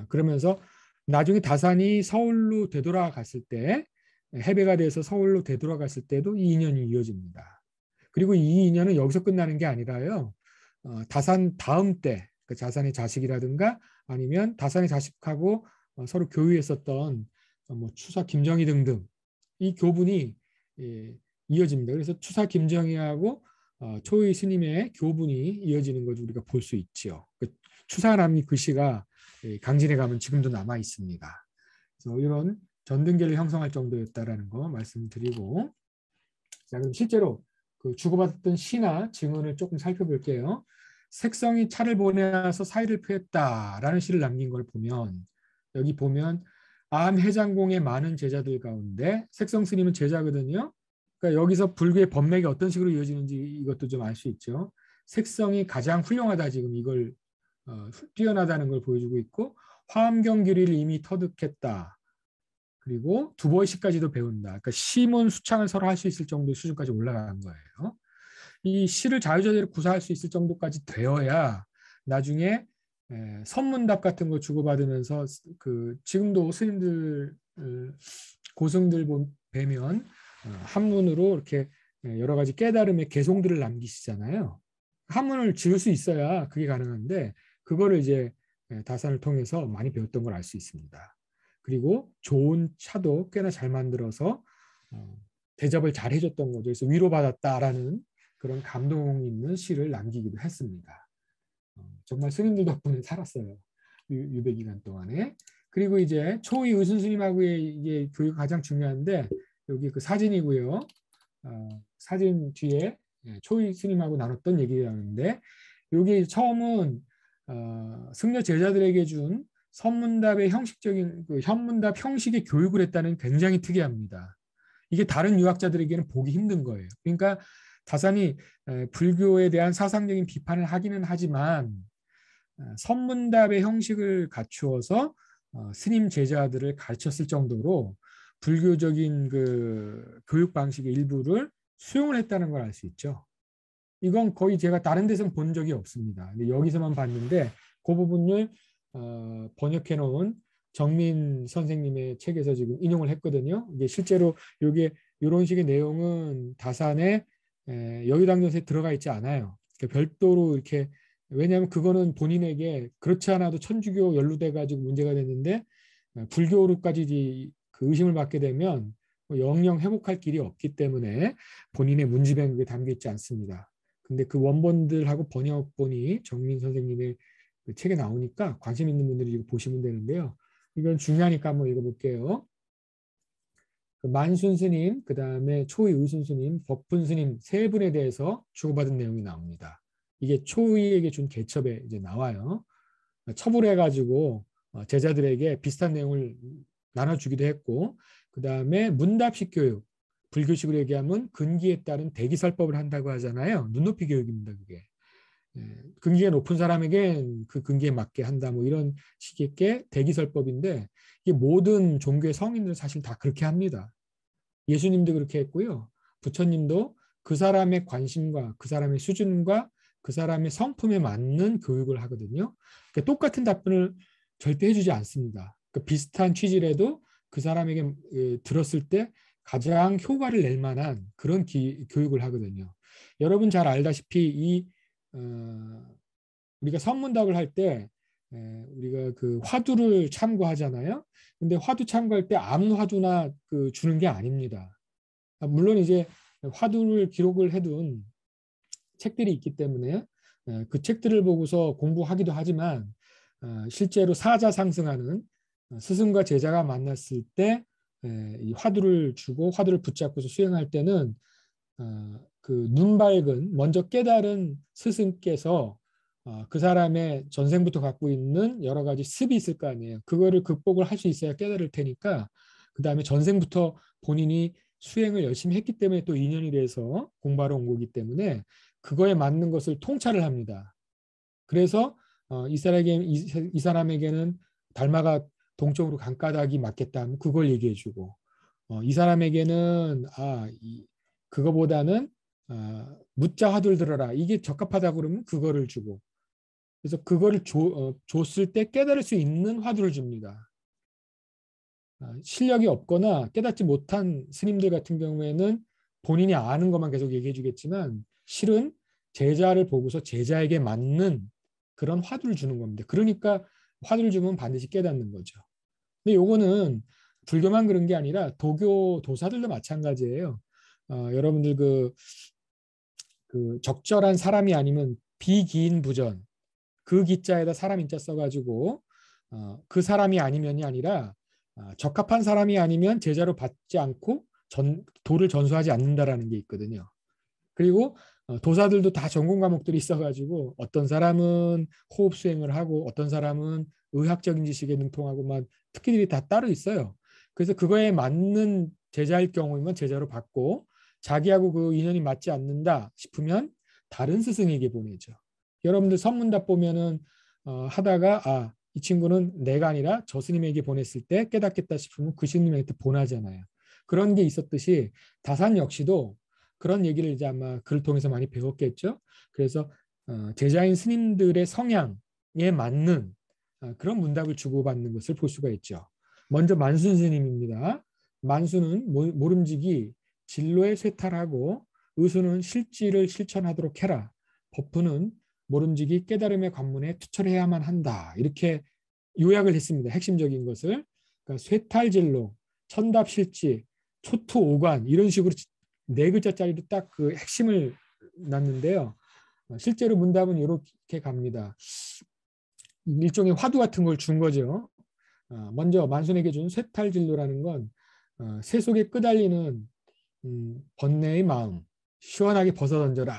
그러면서 나중에 다산이 서울로 되돌아갔을 때, 해배가 돼서 서울로 되돌아갔을 때도 이 인연이 이어집니다. 그리고 이 인연은 여기서 끝나는 게 아니라요. 다산 다음 때, 그 다산의 자식이라든가 아니면 다산의 자식하고 서로 교유했었던 뭐 추사 김정희 등등 이 교분이 이어집니다. 그래서 추사 김정희하고 초의 스님의 교분이 이어지는 것을 우리가 볼 수 있죠. 그 추사남이 글씨가 강진에 가면 지금도 남아 있습니다. 그래서 이런 전등계를 형성할 정도였다라는 거 말씀드리고, 자 그럼 실제로 그 주고받았던 시나 증언을 조금 살펴볼게요. 색성이 차를 보내서 사의를 표했다라는 시를 남긴 걸 보면 여기 보면 암해장공의 많은 제자들 가운데 색성 스님은 제자거든요. 그러니까 여기서 불교의 법맥이 어떤 식으로 이어지는지 이것도 좀 알 수 있죠. 색성이 가장 훌륭하다 지금 이걸 뛰어나다는 걸 보여주고 있고 화엄경규리를 이미 터득했다. 그리고 두보이시까지도 배운다. 그러니까 시문 수창을 서로 할 수 있을 정도의 수준까지 올라간 거예요. 이 시를 자유자재로 구사할 수 있을 정도까지 되어야 나중에 선문답 같은 거 주고받으면서 그 지금도 스님들 고승들 뵈면 한문으로 이렇게 여러 가지 깨달음의 개송들을 남기시잖아요. 한문을 지을 수 있어야 그게 가능한데 그거를 이제 다산을 통해서 많이 배웠던 걸 알 수 있습니다. 그리고 좋은 차도 꽤나 잘 만들어서 대접을 잘 해줬던 거죠. 그래서 위로받았다라는 그런 감동 있는 시를 남기기도 했습니다. 정말 스님들 덕분에 살았어요. 유배 기간 동안에. 그리고 이제 초이 의순 스님하고의 이게 교육 가장 중요한데 여기 그 사진이고요. 사진 뒤에 초이 스님하고 나눴던 얘기라는데 여기 처음은 승려 제자들에게 준 선문답의 형식적인 그 현문답 형식의 교육을 했다는 굉장히 특이합니다. 이게 다른 유학자들에게는 보기 힘든 거예요. 그러니까 다산이 불교에 대한 사상적인 비판을 하기는 하지만 선문답의 형식을 갖추어서 스님 제자들을 가르쳤을 정도로 불교적인 그 교육 방식의 일부를 수용을 했다는 걸 알 수 있죠. 이건 거의 제가 다른 데서는 본 적이 없습니다. 근데 여기서만 봤는데 그 부분을 번역해 놓은 정민 선생님의 책에서 지금 인용을 했거든요. 이게 실제로 이게 이런 식의 내용은 다산의 여유당뇨에 들어가 있지 않아요. 별도로 이렇게 왜냐하면 그거는 본인에게 그렇지 않아도 천주교 연루돼 가지고 문제가 됐는데 불교로까지 그 의심을 받게 되면 영영 회복할 길이 없기 때문에 본인의 문지병에 담겨 있지 않습니다. 근데 그 원본들하고 번역본이 정민 선생님의 그 책에 나오니까 관심 있는 분들이 이거 보시면 되는데요. 이건 중요하니까 한번 읽어볼게요. 그 만순 스님, 그 다음에 초의 의순 스님, 법훈 스님 세 분에 대해서 주고받은 내용이 나옵니다. 이게 초의에게 준 개첩에 이제 나와요. 처불해가지고 제자들에게 비슷한 내용을 나눠주기도 했고, 그 다음에 문답식 교육, 불교식으로 얘기하면 근기에 따른 대기설법을 한다고 하잖아요. 눈높이 교육입니다, 그게. 근기가 높은 사람에겐 그 근기에 맞게 한다, 뭐 이런 식의 대기설법인데, 이게 모든 종교의 성인들은 사실 다 그렇게 합니다. 예수님도 그렇게 했고요. 부처님도 그 사람의 관심과 그 사람의 수준과 그 사람의 성품에 맞는 교육을 하거든요. 그러니까 똑같은 답변을 절대 해주지 않습니다. 그러니까 비슷한 취지라도 그 사람에게 들었을 때 가장 효과를 낼 만한 그런 교육을 하거든요. 여러분 잘 알다시피 우리가 선문답을 할 때 우리가 그 화두를 참고하잖아요. 근데 화두 참고할 때 아무 화두나 주는 게 아닙니다. 물론 이제 화두를 기록을 해둔 책들이 있기 때문에 그 책들을 보고서 공부하기도 하지만 실제로 사자 상승하는 스승과 제자가 만났을 때 이 화두를 주고 화두를 붙잡고서 수행할 때는 그 눈 밝은 먼저 깨달은 스승께서 그 사람의 전생부터 갖고 있는 여러 가지 습이 있을 거 아니에요. 그거를 극복을 할 수 있어야 깨달을 테니까 그 다음에 전생부터 본인이 수행을 열심히 했기 때문에 또 인연이 돼서 공부하러 온 거기 때문에 그거에 맞는 것을 통찰을 합니다. 그래서 이 사람에게는 달마가 동쪽으로 강가닥이 맞겠다 하면 그걸 얘기해주고 이 사람에게는 그거보다는 묻자 화두를 들어라 이게 적합하다 그러면 그거를 주고 그래서 그거를 줬을 때 깨달을 수 있는 화두를 줍니다. 실력이 없거나 깨닫지 못한 스님들 같은 경우에는 본인이 아는 것만 계속 얘기해 주겠지만 실은 제자를 보고서 제자에게 맞는 그런 화두를 주는 겁니다. 그러니까 화두를 주면 반드시 깨닫는 거죠. 근데 요거는 불교만 그런 게 아니라 도교 도사들도 마찬가지예요. 여러분들 그 적절한 사람이 아니면 비기인 부전 그 기자에다 사람 인자 써가지고 그 사람이 아니면이 아니라 적합한 사람이 아니면 제자로 받지 않고 도를 전수하지 않는다라는 게 있거든요. 그리고 도사들도 다 전공 과목들이 있어가지고 어떤 사람은 호흡 수행을 하고 어떤 사람은 의학적인 지식에 능통하고 막 특기들이 다 따로 있어요. 그래서 그거에 맞는 제자일 경우면 제자로 받고 자기하고 그 인연이 맞지 않는다 싶으면 다른 스승에게 보내죠. 여러분들 선문답 보면은 하다가 이 친구는 내가 아니라 저 스님에게 보냈을 때 깨닫겠다 싶으면 그 스님한테 보내잖아요. 그런 게 있었듯이 다산 역시도 그런 얘기를 이제 아마 글을 통해서 많이 배웠겠죠. 그래서 제자인 스님들의 성향에 맞는 그런 문답을 주고받는 것을 볼 수가 있죠. 먼저 만순 스님입니다. 만순은 모름지기 진로에 쇠탈하고 의수는 실지를 실천하도록 해라. 법부는 모름지기 깨달음의 관문에 투철해야만 한다. 이렇게 요약을 했습니다. 핵심적인 것을. 그러니까 쇠탈진로, 천답실지, 초투오관 이런 식으로 네 글자짜리로 딱 그 핵심을 놨는데요. 실제로 문답은 이렇게 갑니다. 일종의 화두 같은 걸 준 거죠. 먼저 만순에게 준 쇠탈진로라는 건 새 속에 끄달리는 번뇌의 마음 시원하게 벗어던져라.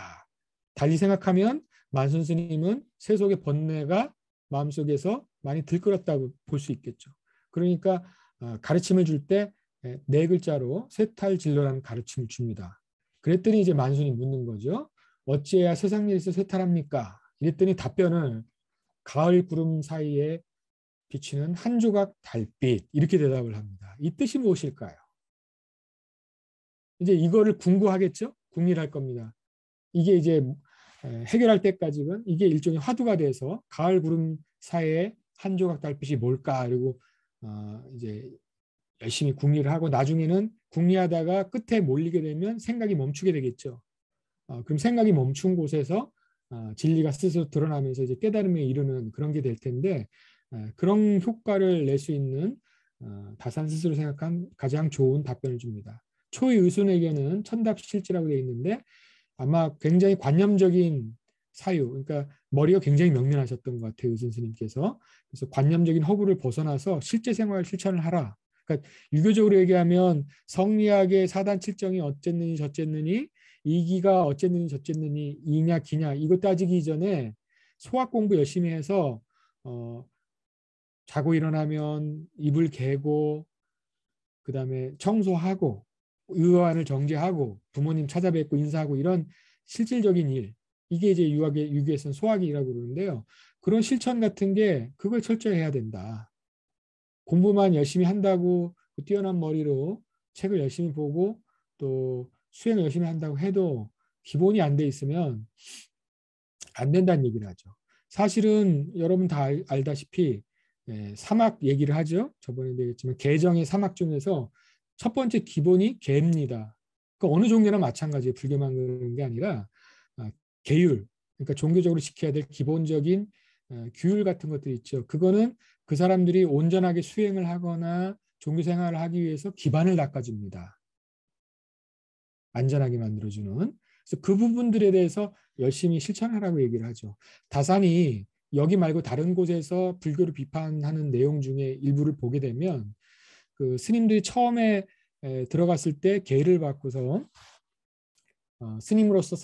달리 생각하면 만순 스님은 새 속의 번뇌가 마음속에서 많이 들끓었다고 볼 수 있겠죠. 그러니까 가르침을 줄 때 네 글자로 쇠탈진로라는 가르침을 줍니다. 그랬더니 이제 만순이 묻는 거죠. 어찌해야 세상 일에서 쇠탈합니까? 이랬더니 답변을 가을 구름 사이에 비치는 한 조각 달빛 이렇게 대답을 합니다. 이 뜻이 무엇일까요? 이제 이거를 궁구하겠죠? 궁리할 겁니다. 이게 이제 해결할 때까지는 이게 일종의 화두가 돼서 가을 구름 사이에 한 조각 달빛이 뭘까? 그리고 이제 열심히 궁리를 하고 나중에는 궁리하다가 끝에 몰리게 되면 생각이 멈추게 되겠죠. 그럼 생각이 멈춘 곳에서 진리가 스스로 드러나면서 이제 깨달음에 이르는 그런 게 될 텐데 그런 효과를 낼 수 있는 다산 스스로 생각한 가장 좋은 답변을 줍니다. 초의 의순에게는 천답실지라고 되어 있는데 아마 굉장히 관념적인 사유, 그러니까 머리가 굉장히 명민하셨던 것 같아요. 의순 스님께서. 그래서 관념적인 허구를 벗어나서 실제 생활 실천을 하라. 그러니까 유교적으로 얘기하면 성리학의 사단 칠정이 어쨌느니 저쨌느니 이기가 어쨌느니 저쨌느니 이냐 기냐 이거 따지기 이전에 소학 공부 열심히 해서 자고 일어나면 이불 개고 그다음에 청소하고 의원을 정제하고 부모님 찾아뵙고 인사하고 이런 실질적인 일 이게 이제 유교에서는 소학이라고 그러는데요. 그런 실천 같은 게 그걸 철저히 해야 된다. 공부만 열심히 한다고 뛰어난 머리로 책을 열심히 보고 또 수행을 열심히 한다고 해도 기본이 안 돼 있으면 안 된다는 얘기를 하죠. 사실은 여러분 다 알다시피 사막 얘기를 하죠. 저번에 얘기했지만 개정의 사막 중에서 첫 번째 기본이 계입니다. 그 어느 종교나 마찬가지예요. 불교만 그런 게 아니라 계율, 그러니까 종교적으로 지켜야 될 기본적인 규율 같은 것들이 있죠. 그거는 그 사람들이 온전하게 수행을 하거나 종교 생활을 하기 위해서 기반을 닦아줍니다. 안전하게 만들어주는. 그래서 그 부분들에 대해서 열심히 실천하라고 얘기를 하죠. 다산이 여기 말고 다른 곳에서 불교를 비판하는 내용 중에 일부를 보게 되면 그 스님들이 처음에 들어갔을 때 계를 받고서 스님으로서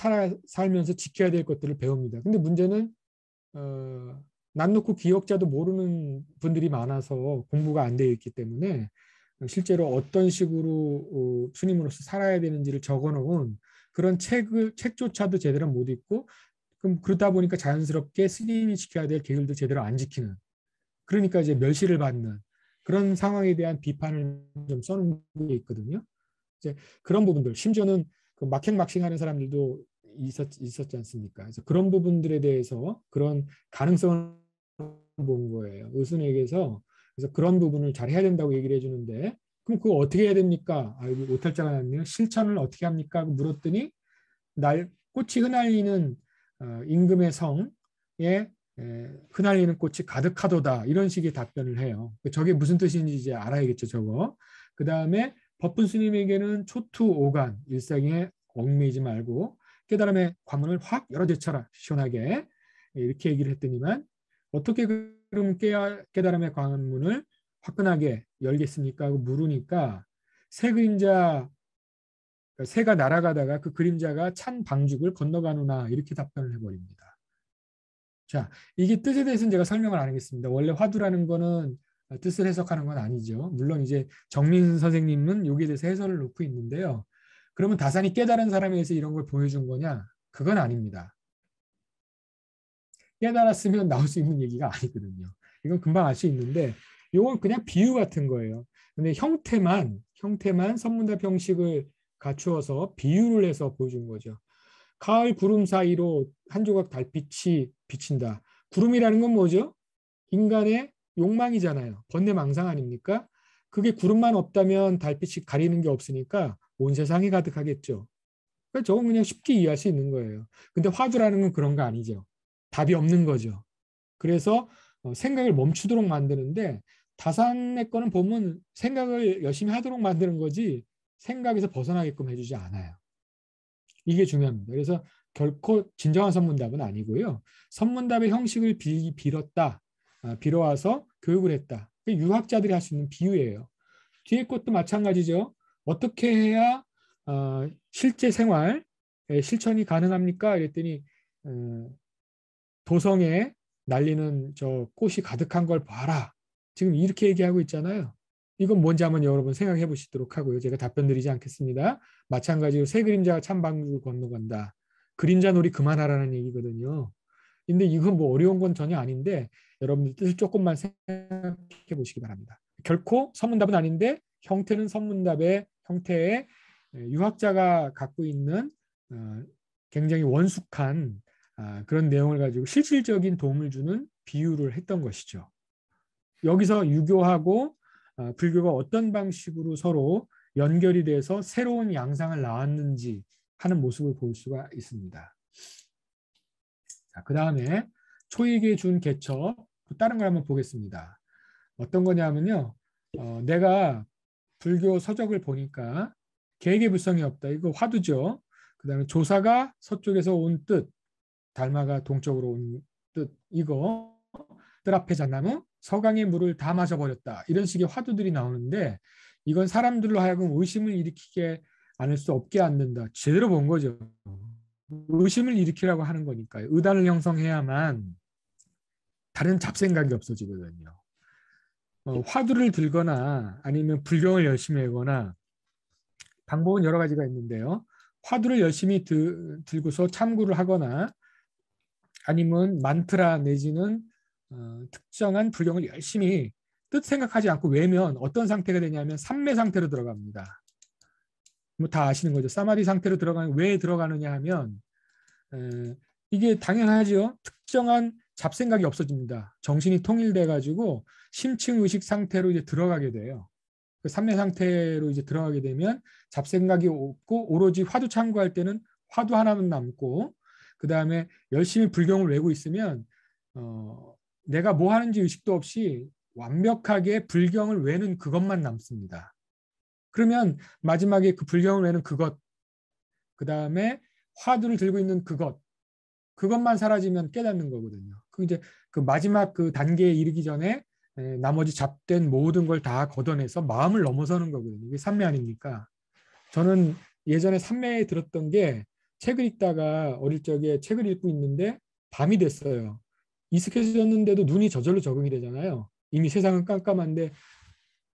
살면서 지켜야 될 것들을 배웁니다. 근데 문제는 난 놓고 기억자도 모르는 분들이 많아서 공부가 안 되어 있기 때문에 실제로 어떤 식으로 스님으로서 살아야 되는지를 적어놓은 그런 책조차도 제대로 못 읽고 그럼 그러다 보니까 자연스럽게 스님이 지켜야 될 계율도 제대로 안 지키는 그러니까 이제 멸시를 받는 그런 상황에 대한 비판을 좀 써놓은 게 있거든요. 이제 그런 부분들 심지어는 그 막행막싱하는 사람들도 있었지 않습니까? 그래서 그런 부분들에 대해서 그런 가능성을 본 거예요. 의순에게서 그래서 그런 부분을 잘 해야 된다고 얘기를 해주는데 그럼 그거 어떻게 해야 됩니까? 여기 오탈자가 났네요. 실천을 어떻게 합니까? 하고 물었더니 꽃이 흩날리는 임금의 성에 흩날리는 꽃이 가득하도다 이런 식의 답변을 해요. 저게 무슨 뜻인지 이제 알아야겠죠. 저거. 그 다음에 법분 스님에게는 초투오간 일생에 얽매이지 말고 깨달음의 관문을 확 열어제쳐라 시원하게 이렇게 얘기를 했더니만 어떻게 그럼 깨달음의 관문을 화끈하게 열겠습니까? 하고 물으니까 새 그림자 새가 날아가다가 그 그림자가 찬 방죽을 건너가누나 이렇게 답변을 해버립니다. 자, 이게 뜻에 대해서는 제가 설명을 안 하겠습니다. 원래 화두라는 거는 뜻을 해석하는 건 아니죠. 물론 이제 정민 선생님은 여기에 대해서 해설을 놓고 있는데요. 그러면 다산이 깨달은 사람에 대해서 이런 걸 보여준 거냐? 그건 아닙니다. 깨달았으면 나올 수 있는 얘기가 아니거든요. 이건 금방 알 수 있는데 이건 그냥 비유 같은 거예요. 근데 형태만 선문답 형식을 갖추어서 비유를 해서 보여준 거죠. 가을 구름 사이로 한 조각 달빛이 비친다. 구름이라는 건 뭐죠? 인간의 욕망이잖아요. 번뇌망상 아닙니까? 그게 구름만 없다면 달빛이 가리는 게 없으니까 온 세상이 가득하겠죠. 그러니까 저건 그냥 쉽게 이해할 수 있는 거예요. 근데 화두라는 건 그런 거 아니죠. 답이 없는 거죠. 그래서 생각을 멈추도록 만드는데 다산의 거는 보면 생각을 열심히 하도록 만드는 거지 생각에서 벗어나게끔 해주지 않아요. 이게 중요합니다. 그래서 결코 진정한 선문답은 아니고요. 선문답의 형식을 빌었다. 빌어와서 교육을 했다. 유학자들이 할 수 있는 비유예요. 뒤에 것도 마찬가지죠. 어떻게 해야 실제 생활 실천이 가능합니까? 이랬더니 도성에 날리는 저 꽃이 가득한 걸 봐라. 지금 이렇게 얘기하고 있잖아요. 이건 뭔지 한번 여러분 생각해 보시도록 하고요. 제가 답변 드리지 않겠습니다. 마찬가지로 새 그림자가 찬 방죽을 건너간다. 그림자 놀이 그만하라는 얘기거든요. 근데 이건 뭐 어려운 건 전혀 아닌데 여러분들 뜻을 조금만 생각해 보시기 바랍니다. 결코 선문답은 아닌데 형태는 선문답의 형태에 유학자가 갖고 있는 굉장히 원숙한 그런 내용을 가지고 실질적인 도움을 주는 비유를 했던 것이죠. 여기서 유교하고 불교가 어떤 방식으로 서로 연결이 돼서 새로운 양상을 낳았는지 하는 모습을 볼 수가 있습니다. 자, 그 다음에 초익에 준 개척, 또 다른 걸 한번 보겠습니다. 어떤 거냐면요. 내가 불교 서적을 보니까 계획불성이 없다. 이거 화두죠. 그 다음에 조사가 서쪽에서 온 뜻, 달마가 동쪽으로 온 뜻, 이거 뜰 앞에 잣나무, 서강의 물을 다 마셔버렸다. 이런 식의 화두들이 나오는데 이건 사람들로 하여금 의심을 일으키게 않을 수 없게 만든다. 제대로 본 거죠. 의심을 일으키라고 하는 거니까요. 의단을 형성해야만 다른 잡생각이 없어지거든요. 화두를 들거나 아니면 불경을 열심히 하거나 방법은 여러 가지가 있는데요. 화두를 열심히 들고서 참고를 하거나 아니면 만트라 내지는 특정한 불경을 열심히 뜻 생각하지 않고 외면 어떤 상태가 되냐면 삼매 상태로 들어갑니다. 뭐 다 아시는 거죠. 사마디 상태로 들어가는 왜 들어가느냐 하면 이게 당연하죠. 특정한 잡생각이 없어집니다. 정신이 통일돼 가지고 심층 의식 상태로 이제 들어가게 돼요. 그 삼매 상태로 이제 들어가게 되면 잡생각이 없고 오로지 화두 참고할 때는 화두 하나만 남고 그 다음에 열심히 불경을 외고 있으면 내가 뭐 하는지 의식도 없이 완벽하게 불경을 외는 그것만 남습니다. 그러면 마지막에 그 불경을 외는 그것, 그 다음에 화두를 들고 있는 그것만 사라지면 깨닫는 거거든요. 그 이제 그 마지막 그 단계에 이르기 전에 나머지 잡된 모든 걸 다 걷어내서 마음을 넘어서는 거거든요. 이게 삼매 아닙니까? 저는 예전에 삼매에 들었던 게 책을 읽다가 어릴 적에 책을 읽고 있는데 밤이 됐어요. 익숙해졌는데도 눈이 저절로 적응이 되잖아요. 이미 세상은 깜깜한데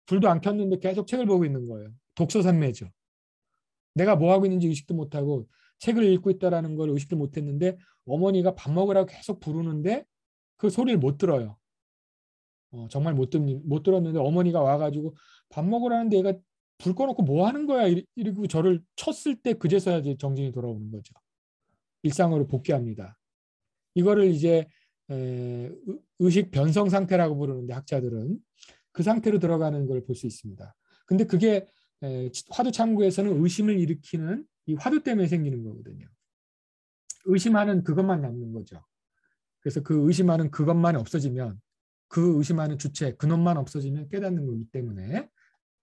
불도 안 켰는데 계속 책을 보고 있는 거예요. 독서 삼매죠. 내가 뭐 하고 있는지 의식도 못하고 책을 읽고 있다라는 걸 의식도 못했는데 어머니가 밥 먹으라고 계속 부르는데 그 소리를 못 들어요. 정말 못 들었는데 어머니가 와가지고 밥 먹으라는데 얘가 불 꺼놓고 뭐 하는 거야 이러고 저를 쳤을 때 그제서야 이제 정신이 돌아오는 거죠. 일상으로 복귀합니다. 이거를 이제 의식 변성 상태라고 부르는데 학자들은 그 상태로 들어가는 걸 볼 수 있습니다. 근데 그게 화두 참고에서는 의심을 일으키는 이 화두 때문에 생기는 거거든요. 의심하는 그것만 남는 거죠. 그래서 그 의심하는 그것만 없어지면 그 의심하는 주체, 근원만 없어지면 깨닫는 거기 때문에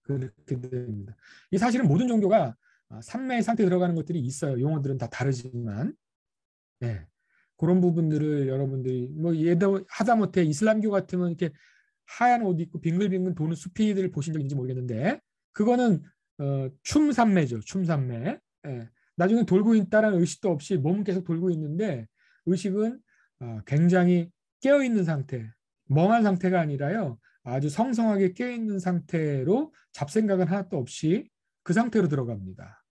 그렇게 됩니다. 이 사실은 모든 종교가 삼매의 상태에 들어가는 것들이 있어요. 용어들은 다 다르지만 네. 그런 부분들을 여러분들이 뭐 예도 하다못해 이슬람교 같으면 이렇게 하얀 옷 입고 빙글빙글 도는 수피들을 보신 적 있는지 모르겠는데 그거는 춤삼매죠. 춤삼매. 예. 나중에 돌고 있다는 의식도 없이 몸은 계속 돌고 있는데 의식은 굉장히 깨어있는 상태, 멍한 상태가 아니라요. 아주 성성하게 깨어있는 상태로 잡생각은 하나도 없이 그 상태로 들어갑니다.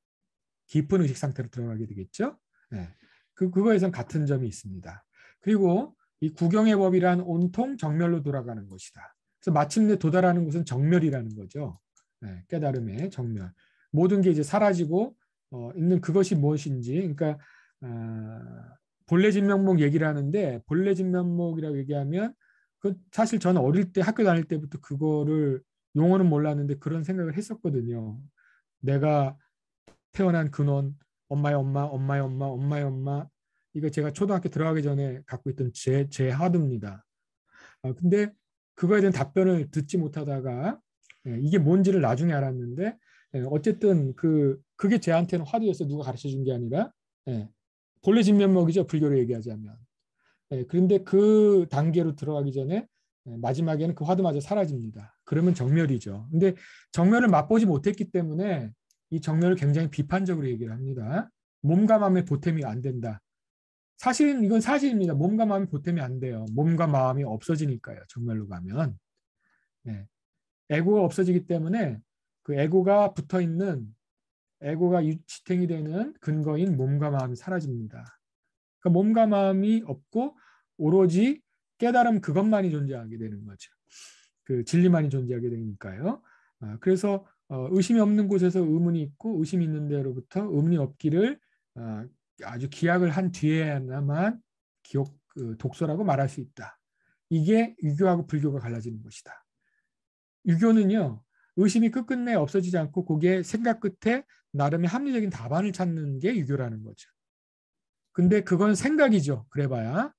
깊은 의식 상태로 들어가게 되겠죠. 예. 그거에선 같은 점이 있습니다. 그리고 이 구경의 법이란 온통 정멸로 돌아가는 것이다. 그래서 마침내 도달하는 곳은 정멸이라는 거죠. 네, 깨달음의 정멸. 모든 게 이제 사라지고 있는 그것이 무엇인지. 그러니까 본래진면목 얘기를 하는데 본래진면목이라고 얘기하면 그 사실 저는 어릴 때 학교 다닐 때부터 그거를 용어는 몰랐는데 그런 생각을 했었거든요. 내가 태어난 근원, 엄마의 엄마, 엄마의 엄마, 엄마의 엄마. 이거 제가 초등학교 들어가기 전에 갖고 있던 제 하드입니다. 근데 그거에 대한 답변을 듣지 못하다가 이게 뭔지를 나중에 알았는데 어쨌든 그게 제한테는 화두여서 누가 가르쳐 준 게 아니라 본래 진면목이죠. 불교로 얘기하자면. 그런데 그 단계로 들어가기 전에 마지막에는 그 화두마저 사라집니다. 그러면 정멸이죠. 근데 정멸을 맛보지 못했기 때문에 이 정멸을 굉장히 비판적으로 얘기를 합니다. 몸과 마음의 보탬이 안 된다. 사실은 이건 사실입니다. 몸과 마음이 보탬이 안 돼요. 몸과 마음이 없어지니까요. 정말로 가면. 네. 에고가 없어지기 때문에 그 에고가 붙어있는 에고가 지탱이 되는 근거인 몸과 마음이 사라집니다. 그러니까 몸과 마음이 없고 오로지 깨달음 그것만이 존재하게 되는 거죠. 그 진리만이 존재하게 되니까요. 그래서 의심이 없는 곳에서 의문이 있고 의심이 있는 데로부터 의문이 없기를 아주 기약을 한 뒤에야만 독소라고 말할 수 있다. 이게 유교하고 불교가 갈라지는 것이다. 유교는요. 의심이 끝끝내 없어지지 않고 거기에 생각 끝에 나름의 합리적인 답안을 찾는 게 유교라는 거죠. 근데 그건 생각이죠. 그래봐야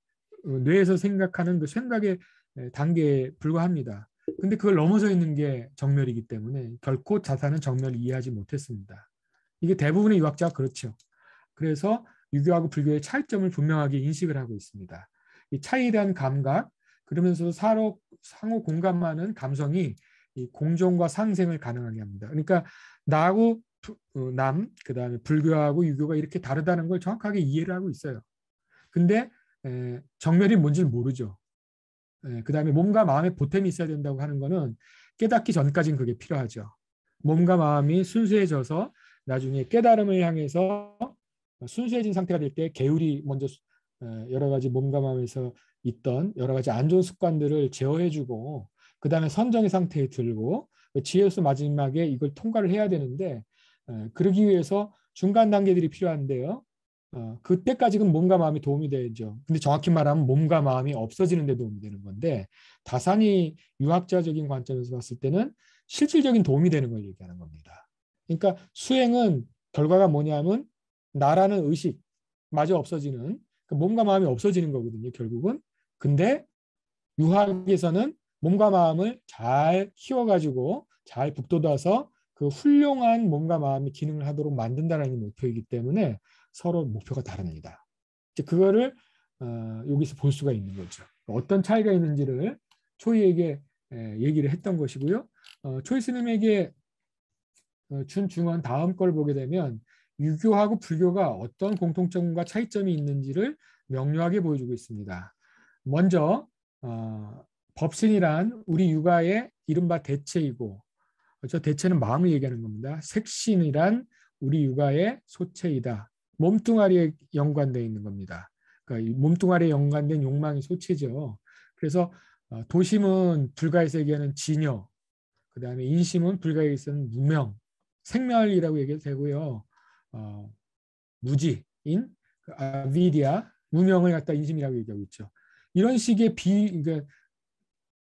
뇌에서 생각하는 그 생각의 단계에 불과합니다. 근데 그걸 넘어서 있는 게 정멸이기 때문에 결코 자사는 정멸을 이해하지 못했습니다. 이게 대부분의 유학자가 그렇죠. 그래서 유교하고 불교의 차이점을 분명하게 인식을 하고 있습니다. 이 차이에 대한 감각, 그러면서 상호 공감하는 감성이 이 공존과 상생을 가능하게 합니다. 그러니까 나하고 그다음에 불교하고 유교가 이렇게 다르다는 걸 정확하게 이해를 하고 있어요. 근데 정멸이 뭔지를 모르죠. 그다음에 몸과 마음의 보탬이 있어야 된다고 하는 거는 깨닫기 전까지는 그게 필요하죠. 몸과 마음이 순수해져서 나중에 깨달음을 향해서 순수해진 상태가 될 때 계율이 먼저 여러 가지 몸과 마음에서 있던 여러 가지 안 좋은 습관들을 제어해주고 그 다음에 선정의 상태에 들고 지혜로서 마지막에 이걸 통과를 해야 되는데 그러기 위해서 중간 단계들이 필요한데요. 그때까지는 몸과 마음이 도움이 되죠. 근데 정확히 말하면 몸과 마음이 없어지는 데 도움이 되는 건데 다산이 유학자적인 관점에서 봤을 때는 실질적인 도움이 되는 걸 얘기하는 겁니다. 그러니까 수행은 결과가 뭐냐면 나라는 의식마저 없어지는 그 몸과 마음이 없어지는 거거든요. 결국은. 근데 유학에서는 몸과 마음을 잘 키워가지고 잘 북돋아서 그 훌륭한 몸과 마음이 기능을 하도록 만든다는 목표이기 때문에 서로 목표가 다릅니다. 이제 그거를 여기서 볼 수가 있는 거죠. 어떤 차이가 있는지를 초이에게 얘기를 했던 것이고요. 초이 스님에게 준 증언 다음 걸 보게 되면 유교하고 불교가 어떤 공통점과 차이점이 있는지를 명료하게 보여주고 있습니다. 먼저 법신이란 우리 육아의 이른바 대체이고 저 대체는 마음을 얘기하는 겁니다. 색신이란 우리 육아의 소체이다. 몸뚱아리에 연관되어 있는 겁니다. 그러니까 이 몸뚱아리에 연관된 욕망이 소체죠. 그래서 도심은 불가에서 얘기하는 진여, 그 다음에 인심은 불가에서는 무명, 생멸이라고 얘기해도 되고요. 무지인, 아비디아, 무명을 갖다 인심이라고 얘기하고 있죠. 이런 식의 그러니까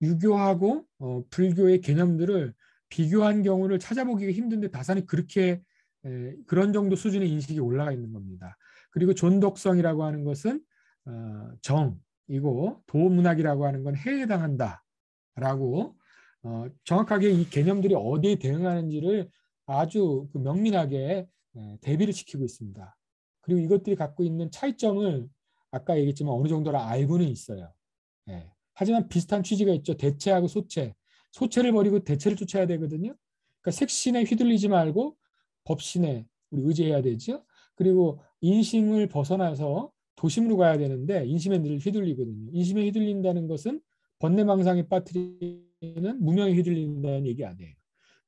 유교하고 불교의 개념들을 비교한 경우를 찾아보기가 힘든데 다산이 그렇게 그런 정도 수준의 인식이 올라가 있는 겁니다. 그리고 존독성이라고 하는 것은 정이고 도문학이라고 하는 건 해당한다라고 정확하게 이 개념들이 어디에 대응하는지를 아주 명민하게 대비를 시키고 있습니다. 그리고 이것들이 갖고 있는 차이점을 아까 얘기했지만 어느 정도는 알고는 있어요. 하지만 비슷한 취지가 있죠. 대체하고 소체. 소체를 버리고 대체를 쫓아야 되거든요. 그러니까 색신에 휘둘리지 말고 법신에 우리 의지해야 되죠. 그리고 인심을 벗어나서 도심으로 가야 되는데 인심에 늘 휘둘리거든요. 인심에 휘둘린다는 것은 번뇌망상에 빠뜨리는 무명에 휘둘린다는 얘기 아니에요.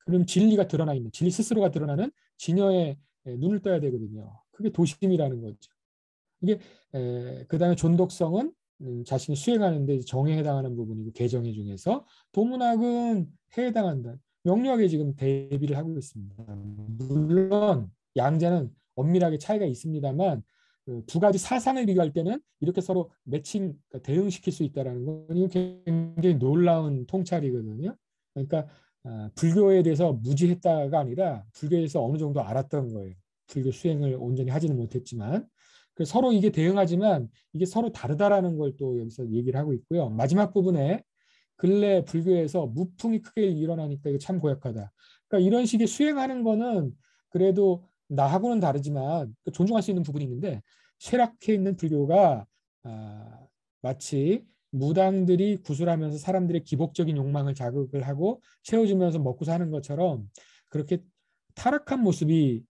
그럼 진리가 드러나 있는, 진리 스스로가 드러나는 진여에 눈을 떠야 되거든요. 그게 도심이라는 거죠. 이게 그다음에 존독성은 자신이 수행하는 데 정에 해당하는 부분이고 개정의 중에서 도문학은 해에 해당한다. 명료하게 지금 대비를 하고 있습니다. 물론 양자는 엄밀하게 차이가 있습니다만 두 가지 사상을 비교할 때는 이렇게 서로 매칭, 대응시킬 수 있다는 건 굉장히 놀라운 통찰이거든요. 그러니까 불교에 대해서 무지했다가 아니라 불교에 대해서 어느 정도 알았던 거예요. 불교 수행을 온전히 하지는 못했지만 그래서 서로 이게 대응하지만 이게 서로 다르다라는 걸 또 여기서 얘기를 하고 있고요. 마지막 부분에 근래 불교에서 무풍이 크게 일어나니까 이거 참 고약하다. 그러니까 이런 식의 수행하는 거는 그래도 나하고는 다르지만 존중할 수 있는 부분이 있는데 쇠락해 있는 불교가 마치 무당들이 구술하면서 사람들의 기복적인 욕망을 자극을 하고 채워주면서 먹고 사는 것처럼 그렇게 타락한 모습이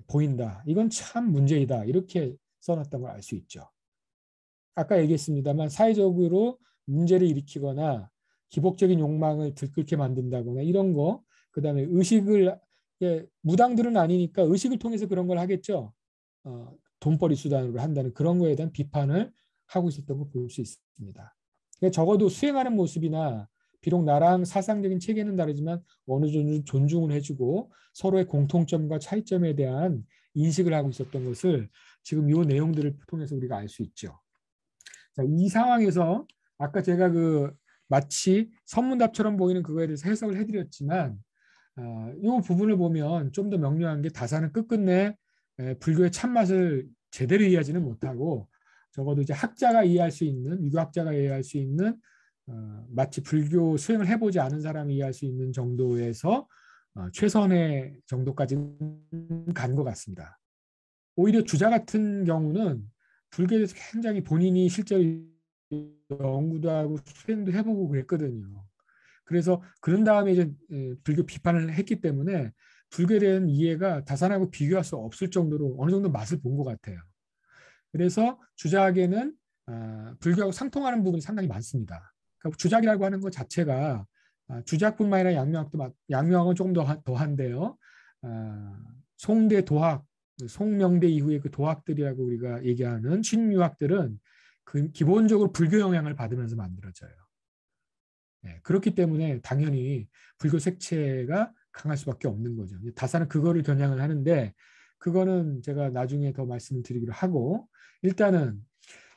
보인다. 이건 참 문제이다. 이렇게 써놨던 걸 알 수 있죠. 아까 얘기했습니다만 사회적으로 문제를 일으키거나 기복적인 욕망을 들끓게 만든다거나 이런 거, 그 다음에 의식을 무당들은 아니니까 의식을 통해서 그런 걸 하겠죠. 돈벌이 수단으로 한다는 그런 거에 대한 비판을 하고 있었던 걸 볼 수 있습니다. 그러니까 적어도 수행하는 모습이나 비록 나랑 사상적인 체계는 다르지만 어느 정도 존중을 해주고 서로의 공통점과 차이점에 대한 인식을 하고 있었던 것을 지금 이 내용들을 통해서 우리가 알 수 있죠. 자, 이 상황에서 아까 제가 마치 선문답처럼 보이는 그거에 대해서 해석을 해드렸지만 이 부분을 보면 좀 더 명료한 게 다산은 끝끝내 불교의 참맛을 제대로 이해하지는 못하고 적어도 이제 학자가 이해할 수 있는, 유교학자가 이해할 수 있는, 마치 불교 수행을 해보지 않은 사람이 이해할 수 있는 정도에서 최선의 정도까지는 간 것 같습니다. 오히려 주자 같은 경우는 불교에 대해서 굉장히 본인이 실제로 연구도 하고 수행도 해보고 그랬거든요. 그래서 그런 다음에 이제 불교 비판을 했기 때문에 불교에 대한 이해가 다산하고 비교할 수 없을 정도로 어느 정도 맛을 본 것 같아요. 그래서 주작에는 불교하고 상통하는 부분이 상당히 많습니다. 그러니까 주작이라고 하는 것 자체가 주작뿐만 아니라 양명학은 조금 더한데요. 송대 도학, 송명대 이후의 그 도학들이라고 우리가 얘기하는 신유학들은 그 기본적으로 불교 영향을 받으면서 만들어져요. 네, 그렇기 때문에 당연히 불교 색채가 강할 수밖에 없는 거죠. 다사는 그거를 겨냥을 하는데 그거는 제가 나중에 더 말씀을 드리기로 하고 일단은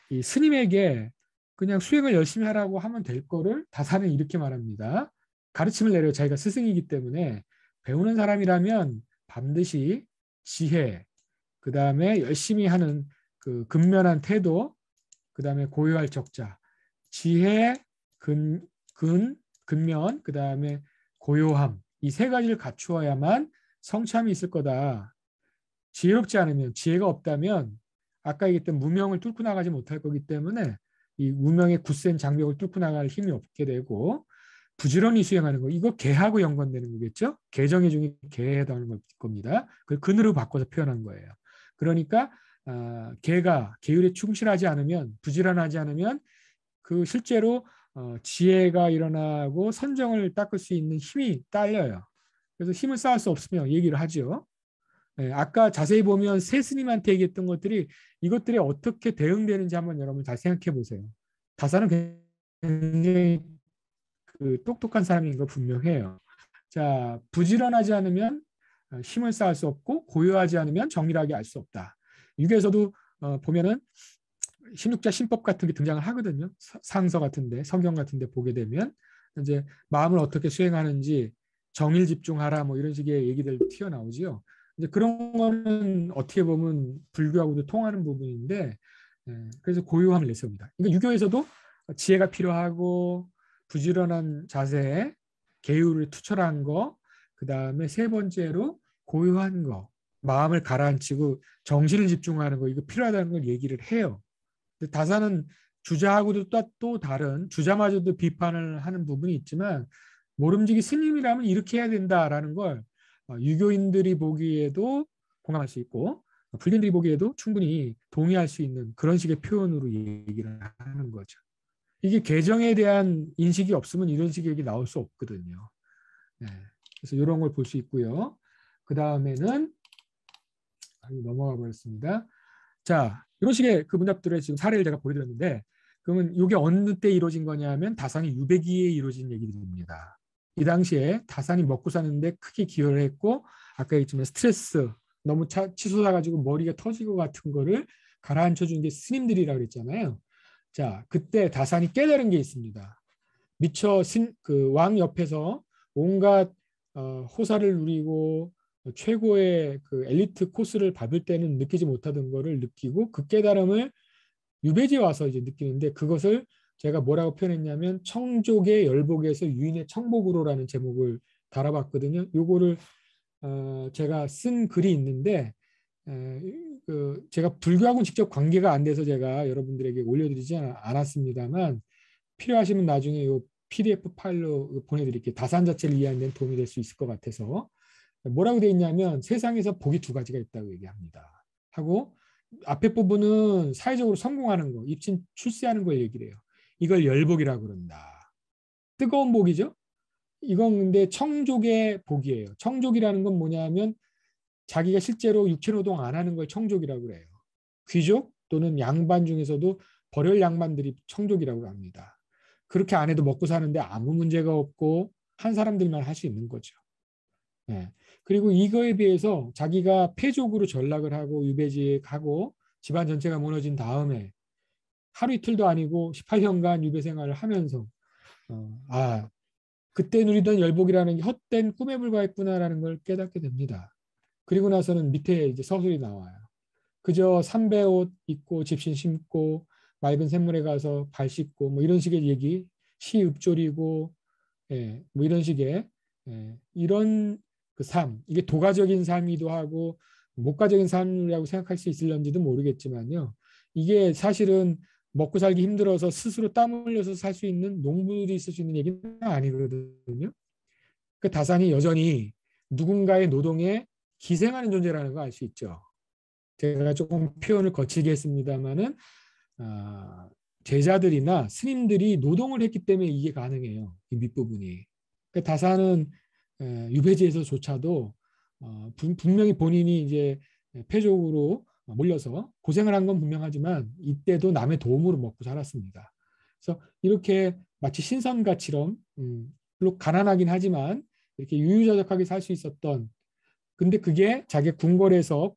이 스님에게 그냥 수행을 열심히 하라고 하면 될 거를 다사는 이렇게 말합니다. 가르침을 내려 자기가 스승이기 때문에 배우는 사람이라면 반드시 지혜, 그 다음에 열심히 하는 그 근면한 태도, 그 다음에 고요할 적자, 지혜, 근면, 그 다음에 고요함, 이 세 가지를 갖추어야만 성참이 있을 거다. 지혜롭지 않으면, 지혜가 없다면 아까 얘기했던 무명을 뚫고 나가지 못할 거기 때문에 이 무명의 굳센 장벽을 뚫고 나갈 힘이 없게 되고 부지런히 수행하는 거, 이거 계하고 연관되는 거겠죠? 계정의 중에 계에 해당하는 겁니다. 그걸 근으로 바꿔서 표현한 거예요. 그러니까 계가 계율에 충실하지 않으면, 부지런하지 않으면 그 실제로 지혜가 일어나고 선정을 닦을 수 있는 힘이 딸려요. 그래서 힘을 쌓을 수 없으면 얘기를 하죠. 네, 아까 자세히 보면 세 스님한테 얘기했던 것들이 이것들이 어떻게 대응되는지 한번 여러분 잘 생각해 보세요. 다사는 굉장히 그 똑똑한 사람인 거 분명해요. 자, 부지런하지 않으면 힘을 쌓을 수 없고 고요하지 않으면 정밀하게 알 수 없다. 유교에서도 보면은 신육자 신법 같은 게 등장을 하거든요. 상서 같은데, 성경 같은데 보게 되면 이제 마음을 어떻게 수행하는지 정일 집중하라 뭐 이런 식의 얘기들 튀어나오지요. 이제 그런 거는 어떻게 보면 불교하고도 통하는 부분인데, 그래서 고요함을 내세웁니다. 그러니까 유교에서도 지혜가 필요하고 부지런한 자세, 계율을 투철한 거, 그 다음에 세 번째로 고요한 거, 마음을 가라앉히고 정신을 집중하는 거, 이거 필요하다는 걸 얘기를 해요. 근데 다사는 주자하고도 또 다른, 주자마저도 비판을 하는 부분이 있지만 모름지기 스님이라면 이렇게 해야 된다라는 걸 유교인들이 보기에도 공감할 수 있고 불교인들이 보기에도 충분히 동의할 수 있는 그런 식의 표현으로 얘기를 하는 거죠. 이게 개정에 대한 인식이 없으면 이런 식의 얘기 나올 수 없거든요. 네. 그래서 이런 걸 볼 수 있고요. 그 다음에는 넘어가 버렸습니다. 자, 이런 식의 그 문답들의 지금 사례를 제가 보여드렸는데, 그러면 이게 어느 때 이루어진 거냐면 다산이 유배기에 이루어진 얘기들입니다. 이 당시에 다산이 먹고 사는데 크게 기여를 했고, 아까 얘기했지만 스트레스 너무 치솟아가지고 머리가 터질 것 같은 거를 가라앉혀준 게 스님들이라고 그랬잖아요. 자, 그때 다산이 깨달은 게 있습니다. 미처 그 왕 옆에서 온갖 호사를 누리고 최고의 그 엘리트 코스를 받을 때는 느끼지 못하던 거를 느끼고 그 깨달음을 유배지에 와서 이제 느끼는데, 그것을 제가 뭐라고 표현했냐면 청족의 열복에서 유인의 청복으로라는 제목을 달아봤거든요. 요거를 제가 쓴 글이 있는데 제가 불교하고는 직접 관계가 안 돼서 제가 여러분들에게 올려드리지 않았습니다만 필요하시면 나중에 요 PDF 파일로 보내드릴게요. 다산 자체를 이해하는 데 도움이 될 수 있을 것 같아서. 뭐라고 되어 있냐면 세상에서 복이 두 가지가 있다고 얘기합니다. 하고 앞에 부분은 사회적으로 성공하는 거, 입신 출세하는 걸 얘기를 해요. 이걸 열복이라고 그런다. 뜨거운 복이죠. 이건 근데 청족의 복이에요. 청족이라는 건 뭐냐면 자기가 실제로 육체노동 안 하는 걸 청족이라고 그래요. 귀족 또는 양반 중에서도 벌혈 양반들이 청족이라고 합니다. 그렇게 안 해도 먹고 사는데 아무 문제가 없고 한 사람들만 할 수 있는 거죠. 네. 그리고 이거에 비해서 자기가 폐족으로 전락을 하고 유배지에 가고 집안 전체가 무너진 다음에 하루 이틀도 아니고 18년간 유배 생활을 하면서 그때 누리던 열복이라는 게 헛된 꿈에 불과했구나라는 걸 깨닫게 됩니다. 그리고 나서는 밑에 이제 서술이 나와요. 그저 삼배옷 입고 집신 심고 맑은 샘물에 가서 발 씻고 뭐 이런 식의 얘기, 시읍조리고 예, 뭐 이런 식의 이런 그 삶, 이게 도가적인 삶이기도 하고 목가적인 삶이라고 생각할 수 있을런지도 모르겠지만요. 이게 사실은 먹고 살기 힘들어서 스스로 땀 흘려서 살 수 있는 농부들이 있을 수 있는 얘기는 아니거든요. 그 다산이 여전히 누군가의 노동에 기생하는 존재라는 거 알 수 있죠. 제가 조금 표현을 거칠게 했습니다만은 제자들이나 스님들이 노동을 했기 때문에 이게 가능해요. 이 밑부분이. 그 다산은 유배지에서조차도 분명히 본인이 이제 폐족으로 몰려서 고생을 한 건 분명하지만 이때도 남의 도움으로 먹고 살았습니다. 그래서 이렇게 마치 신선가처럼 물론 가난하긴 하지만 이렇게 유유자적하게 살 수 있었던, 근데 그게 자기 궁궐에서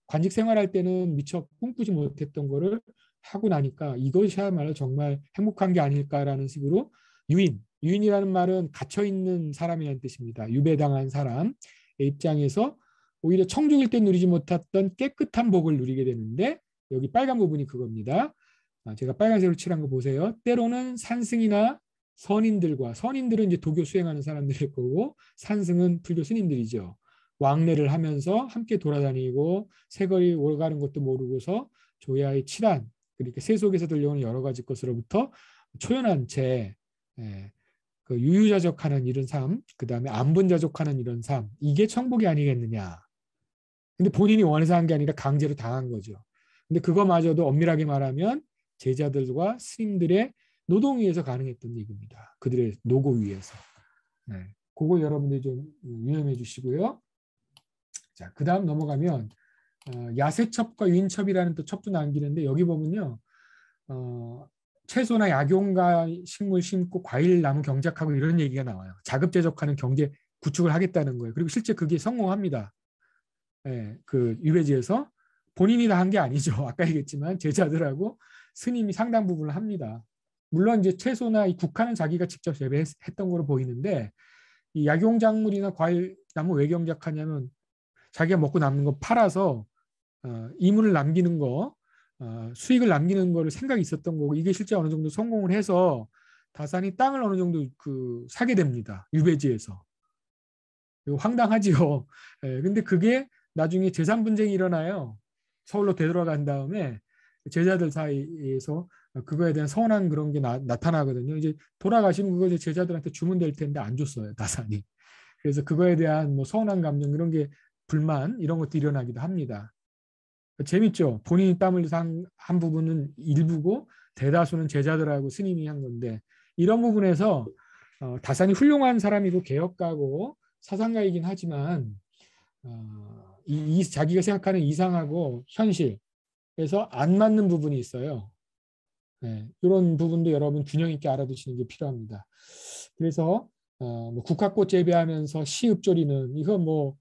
관직 생활할 때는 미처 꿈꾸지 못했던 거를 하고 나니까 이것이야말로 정말 행복한 게 아닐까라는 식으로 유인이라는 말은 갇혀있는 사람이라는 뜻입니다. 유배당한 사람의 입장에서 오히려 청중일 때 누리지 못했던 깨끗한 복을 누리게 되는데, 여기 빨간 부분이 그겁니다. 제가 빨간색으로 칠한 거 보세요. 때로는 산승이나 선인들은 이제 도교 수행하는 사람들일 거고, 산승은 불교 스님들이죠. 왕래를 하면서 함께 돌아다니고 새거리 오가는 것도 모르고서 조야의 칠한, 그러니까 새 속에서 들려오는 여러 가지 것으로부터 초연한 채 그 유유자적하는 이런 삶, 그 다음에 안분자족하는 이런 삶, 이게 천국이 아니겠느냐. 근데 본인이 원해서 한 게 아니라 강제로 당한 거죠. 근데 그거마저도 엄밀하게 말하면 제자들과 스님들의 노동에 의해서 가능했던 얘기입니다. 그들의 노고 위에서. 그거 여러분들이 좀 유념해 주시고요. 자, 그 다음 넘어가면 야세첩과 유인첩이라는 또 첩도 남기는데, 여기 보면요. 채소나 약용과 식물 심고 과일 나무 경작하고 이런 얘기가 나와요. 자급제족하는 경제 구축을 하겠다는 거예요. 그리고 실제 그게 성공합니다. 그 유배지에서 본인이 다 한 게 아니죠. 아까 얘기했지만 제자들하고 스님이 상당 부분을 합니다. 물론 이제 채소나 이 국화는 자기가 직접 재배했던 거로 보이는데, 이 약용작물이나 과일 나무 왜 경작하냐면 자기가 먹고 남는 거 팔아서 이문을 남기는 거, 수익을 남기는 거를 생각이 있었던 거고, 이게 실제 어느 정도 성공을 해서 다산이 땅을 어느 정도 사게 됩니다. 유배지에서. 이거 황당하지요. 근데 그게 나중에 재산 분쟁이 일어나요. 서울로 되돌아간 다음에 제자들 사이에서 그거에 대한 서운한 그런 게 나타나거든요. 이제 돌아가시면 그거 이제 제자들한테 주면 될 텐데 안 줬어요, 다산이. 그래서 그거에 대한 뭐 서운한 감정, 이런 게 불만, 이런 것도 일어나기도 합니다. 재밌죠. 본인이 땀 흘려서 한 부분은 일부고 대다수는 제자들하고 스님이 한 건데, 이런 부분에서 다산이 훌륭한 사람이고 개혁가고 사상가이긴 하지만 자기가 생각하는 이상하고 현실에서 안 맞는 부분이 있어요. 이런 부분도 여러분 균형 있게 알아두시는 게 필요합니다. 그래서 뭐 국화꽃 재배하면서 시읍조리는 이거 뭐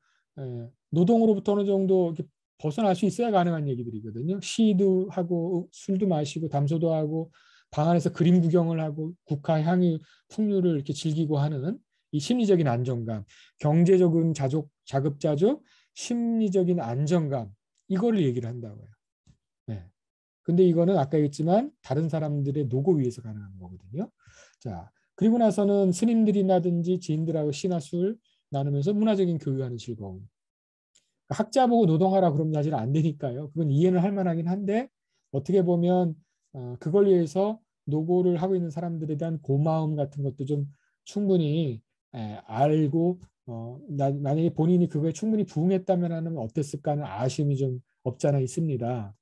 노동으로부터 어느 정도 이렇게 벗어날 수 있어야 가능한 얘기들이거든요. 시도 하고 술도 마시고 담소도 하고 방 안에서 그림 구경을 하고 국화 향유 풍류를 이렇게 즐기고 하는 이 심리적인 안정감, 경제적인 자급자족, 심리적인 안정감, 이거를 얘기를 한다고요. 근데 이거는 아까 얘기했지만 다른 사람들의 노고 위에서 가능한 거거든요. 자, 그리고 나서는 스님들이라든지 지인들하고 시나 술 나누면서 문화적인 교류하는 즐거움. 학자 보고 노동하라 그러면 사실 안 되니까요. 그건 이해는 할 만하긴 한데, 어떻게 보면 그걸 위해서 노고를 하고 있는 사람들에 대한 고마움 같은 것도 좀 충분히 알고 만약에 본인이 그거에 충분히 부응했다면 하는 어땠을까 하는 아쉬움이 좀 없잖아 있습니다.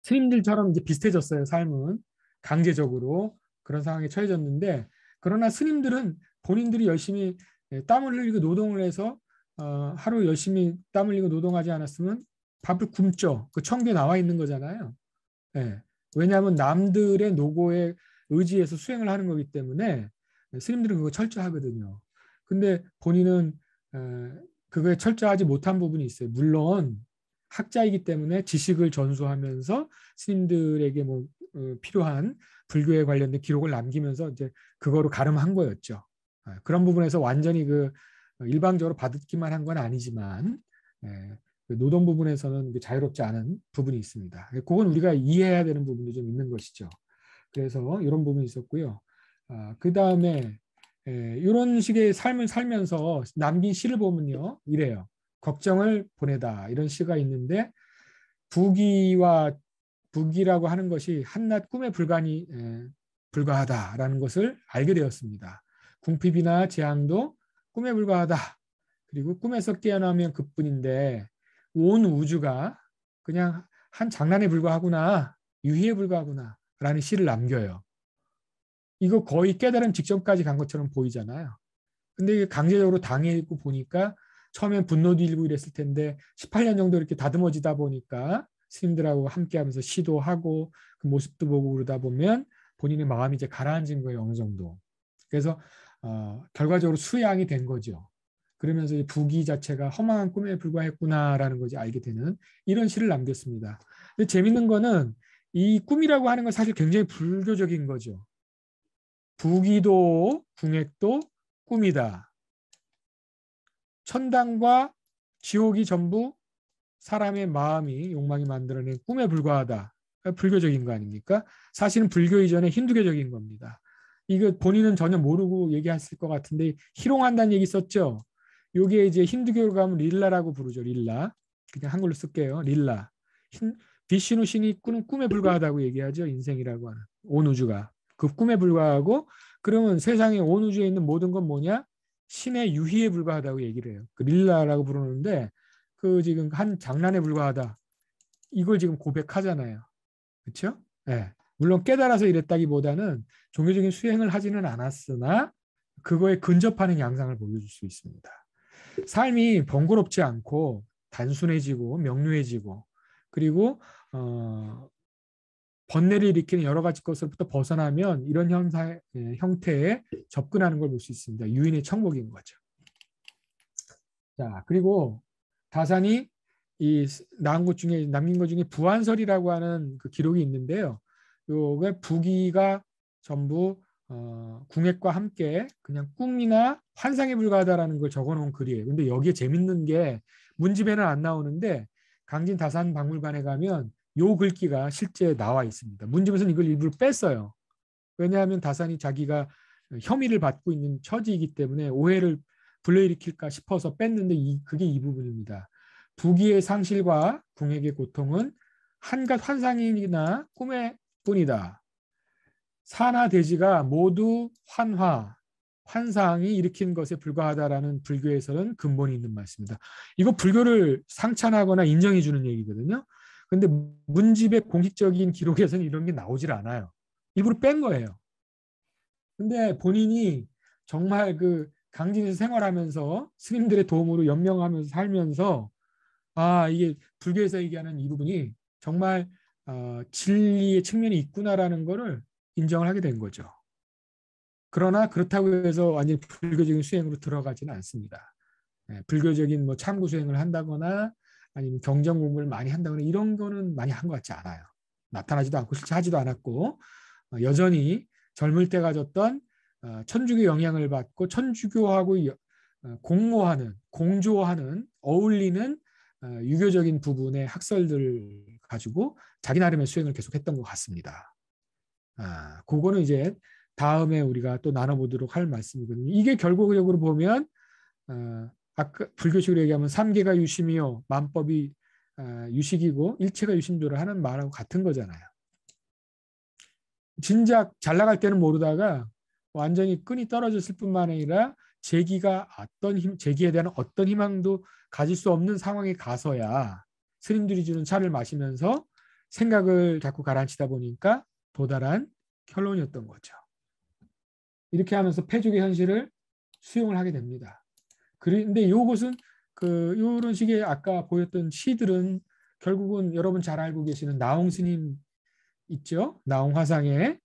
스님들처럼 이제 비슷해졌어요. 삶은 강제적으로 그런 상황에 처해졌는데, 그러나 스님들은 본인들이 열심히 땀을 흘리고 노동을 해서 하루 열심히 땀 흘리고 노동하지 않았으면 밥을 굶죠. 그 청교에 나와 있는 거잖아요. 왜냐하면 남들의 노고에 의지해서 수행을 하는 거기 때문에 스님들은 그거 철저하거든요. 근데 본인은 그거에 철저하지 못한 부분이 있어요. 물론 학자이기 때문에 지식을 전수하면서 스님들에게 뭐 필요한 불교에 관련된 기록을 남기면서 이제 그거로 가름한 거였죠. 그런 부분에서 완전히 그 일방적으로 받기만 한 건 아니지만 노동 부분에서는 자유롭지 않은 부분이 있습니다. 그건 우리가 이해해야 되는 부분도 좀 있는 것이죠. 그래서 이런 부분이 있었고요. 그 다음에 이런 식의 삶을 살면서 남긴 시를 보면요. 이래요. 걱정을 보내다 이런 시가 있는데 부귀라고 하는 것이 한낱 꿈에 불과하다라는 것을 알게 되었습니다. 궁핍이나 재앙도 꿈에 불과하다. 그리고 꿈에서 깨어나면 그뿐인데 온 우주가 그냥 한 장난에 불과하구나, 유희에 불과하구나 라는 시를 남겨요. 이거 거의 깨달음 직전까지 간 것처럼 보이잖아요. 근데 이게 강제적으로 당해있고 보니까 처음엔 분노도 일고 이랬을 텐데 18년 정도 이렇게 다듬어지다 보니까 스님들하고 함께 하면서 시도 하고 그 모습도 보고 그러다 보면 본인의 마음이 이제 가라앉은 거예요. 어느 정도. 그래서 결과적으로 수양이 된 거죠. 그러면서 부귀 자체가 허망한 꿈에 불과했구나라는 것을 알게 되는 이런 시를 남겼습니다. 근데 재밌는 거는 이 꿈이라고 하는 건 사실 굉장히 불교적인 거죠. 부귀도 궁액도 꿈이다. 천당과 지옥이 전부 사람의 마음이 욕망이 만들어낸 꿈에 불과하다. 불교적인 거 아닙니까? 사실은 불교 이전에 힌두교적인 겁니다. 이거 본인은 전혀 모르고 얘기했을 것 같은데 희롱한다는 얘기 썼죠. 요게 이제 힌두교로 가면 릴라라고 부르죠. 릴라. 그냥 한글로 쓸게요. 릴라. 비슈누 신이 꾸는 꿈에 불과하다고 얘기하죠. 인생이라고 하는 온 우주가. 그 꿈에 불과하고 그러면 세상에 온 우주에 있는 모든 건 뭐냐? 신의 유희에 불과하다고 얘기를 해요. 그 릴라라고 부르는데 그 지금 한 장난에 불과하다. 이걸 지금 고백하잖아요. 그렇죠? 네. 물론 깨달아서 이랬다기보다는 종교적인 수행을 하지는 않았으나 그거에 근접하는 양상을 보여줄 수 있습니다. 삶이 번거롭지 않고 단순해지고 명료해지고 그리고 번뇌를 일으키는 여러 가지 것으로부터 벗어나면 이런 형태에 접근하는 걸 볼 수 있습니다. 유인의 천국인 거죠. 자, 그리고 다산이 이 남긴 것 중에 부안설이라고 하는 그 기록이 있는데요. 요게 부귀가 전부 궁액과 함께 그냥 꿈이나 환상에 불과하다라는 걸 적어놓은 글이에요. 근데 여기에 재밌는 게 문집에는 안 나오는데 강진 다산 박물관에 가면 요 글귀가 실제 나와 있습니다. 문집에서는 이걸 일부러 뺐어요. 왜냐하면 다산이 자기가 혐의를 받고 있는 처지이기 때문에 오해를 불러일으킬까 싶어서 뺐는데 그게 이 부분입니다. 부귀의 상실과 궁액의 고통은 한갓 환상이나 꿈의 뿐이다. 사나 대지가 모두 환상이 일으킨 것에 불과하다라는 불교에서는 근본이 있는 말씀입니다. 이거 불교를 상찬하거나 인정해 주는 얘기거든요. 근데 문집의 공식적인 기록에서는 이런 게 나오질 않아요. 일부러 뺀 거예요. 근데 본인이 정말 그 강진에서 생활하면서 스님들의 도움으로 연명하면서 살면서 이게 불교에서 얘기하는 이 부분이 정말 진리의 측면이 있구나라는 거를 인정을 하게 된 거죠. 그러나 그렇다고 해서 완전히 불교적인 수행으로 들어가지는 않습니다. 불교적인 뭐 참고 수행을 한다거나 아니면 경전 공부를 많이 한다거나 이런 거는 많이 한 것 같지 않아요. 나타나지도 않고 실제 하지도 않았고 여전히 젊을 때 가졌던 천주교 영향을 받고 천주교하고 공조하는 어울리는 유교적인 부분의 학설들을 가지고 자기 나름의 수행을 계속했던 것 같습니다. 그거는 이제 다음에 우리가 또 나눠보도록 할 말씀이거든요. 이게 결국적으로 보면 아까 불교식으로 얘기하면 삼계가 유심이요 만법이 유식이고 일체가 유심조를 하는 말하고 같은 거잖아요. 진작 잘 나갈 때는 모르다가 완전히 끈이 떨어졌을 뿐만 아니라 재기에 대한 어떤 희망도 가질 수 없는 상황에 가서야 스님들이 주는 차를 마시면서 생각을 자꾸 가라앉히다 보니까 도달한 결론이었던 거죠. 이렇게 하면서 폐죽의 현실을 수용을 하게 됩니다. 그런데 이것은 이런 식의 아까 보였던 시들은 결국은 여러분 잘 알고 계시는 나홍 스님 있죠? 나홍 화상에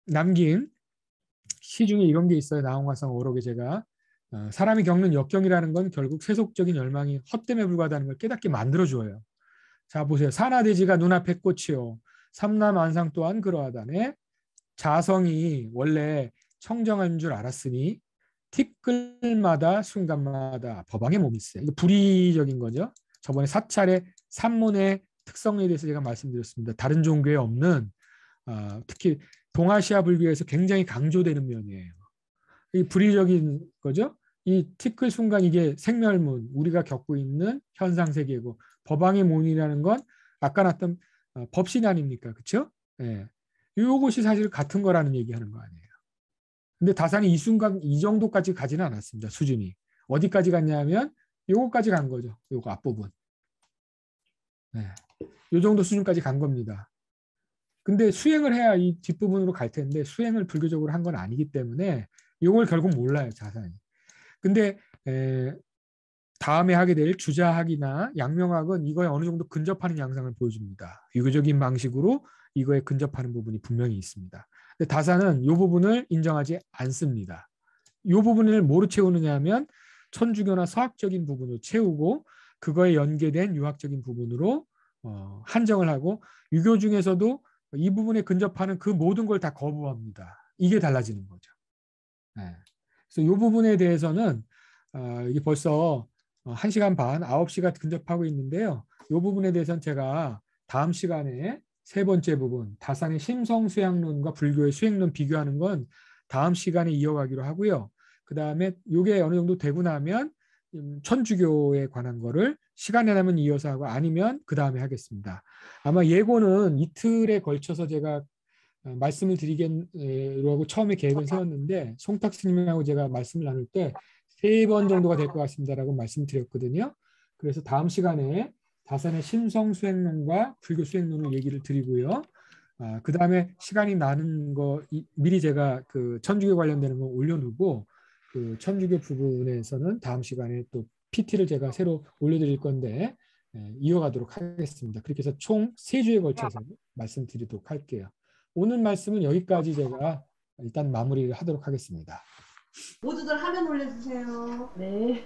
남긴 시 중에 이런 게 있어요. 나홍 화상 어록에 제가 사람이 겪는 역경이라는 건 결국 세속적인 열망이 헛됨에 불과하다는 걸 깨닫게 만들어줘요. 자 보세요. 산하대지가 눈앞에 꽃이요. 삼남안상 또한 그러하다네. 자성이 원래 청정한 줄 알았으니 티끌마다 순간마다 법왕의 몸이 있어요. 이거 불의적인 거죠. 저번에 사찰의 산문의 특성에 대해서 제가 말씀드렸습니다. 다른 종교에 없는 특히 동아시아 불교에서 굉장히 강조되는 면이에요. 이 불의적인 거죠. 이 티끌 순간 이게 생멸문, 우리가 겪고 있는 현상 세계고 법왕의 문이라는 건 아까 나왔던 법신 아닙니까? 그렇죠? 예. 요것이 사실 같은 거라는 얘기하는 거 아니에요. 근데 다산이 이 순간 이 정도까지 가지는 않았습니다. 수준이. 어디까지 갔냐면 요거까지 간 거죠. 요거 앞부분. 네. 요 정도 수준까지 간 겁니다. 근데 수행을 해야 이 뒷부분으로 갈 텐데 수행을 불교적으로 한 건 아니기 때문에 요걸 결국 몰라요. 자산이. 근데 다음에 하게 될 주자학이나 양명학은 이거에 어느 정도 근접하는 양상을 보여줍니다. 유교적인 방식으로 이거에 근접하는 부분이 분명히 있습니다. 근데 다산은 이 부분을 인정하지 않습니다. 이 부분을 뭐로 채우느냐 하면 천주교나 서학적인 부분으로 채우고 그거에 연계된 유학적인 부분으로 한정을 하고 유교 중에서도 이 부분에 근접하는 그 모든 걸 다 거부합니다. 이게 달라지는 거죠. 네. 그래서 이 부분에 대해서는 이게 벌써 1시간 반, 9시가 근접하고 있는데요. 이 부분에 대해서는 제가 다음 시간에 세 번째 부분, 다산의 심성수양론과 불교의 수행론 비교하는 건 다음 시간에 이어가기로 하고요. 그 다음에 이게 어느 정도 되고 나면 천주교에 관한 거를 시간이 나면 이어서 하고 아니면 그 다음에 하겠습니다. 아마 예고는 이틀에 걸쳐서 제가 말씀을 드리기로 하고 처음에 계획은 세웠는데 송탁 스님하고 제가 말씀을 나눌 때 3번 정도가 될 것 같습니다라고 말씀드렸거든요. 그래서 다음 시간에 다산의 심성수행론과 불교 수행론을 얘기를 드리고요. 그 다음에 시간이 나는 거 미리 제가 그 천주교 관련되는 거 올려놓고 그 천주교 부분에서는 다음 시간에 또 PT를 제가 새로 올려드릴 건데 이어가도록 하겠습니다. 그렇게 해서 총 3주에 걸쳐서 말씀드리도록 할게요. 오늘 말씀은 여기까지 제가 일단 마무리를 하도록 하겠습니다. 모두들 화면 올려주세요. 네.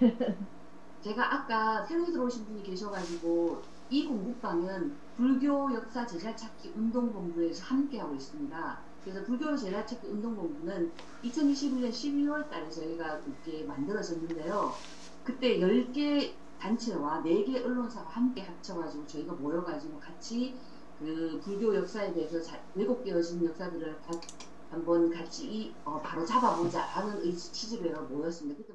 제가 아까 새로 들어오신 분이 계셔가지고 이 공부방은 불교 역사 제자찾기 운동본부에서 함께하고 있습니다. 그래서 불교 제자찾기 운동본부는 2021년 12월 달에 저희가 그렇게 만들어졌는데요. 그때 10개 단체와 4개 언론사가 함께 합쳐가지고 저희가 모여가지고 같이 그 불교 역사에 대해서 왜곡되어진 역사들을 한번 같이 바로 잡아보자 하는 취지로 모였습니다.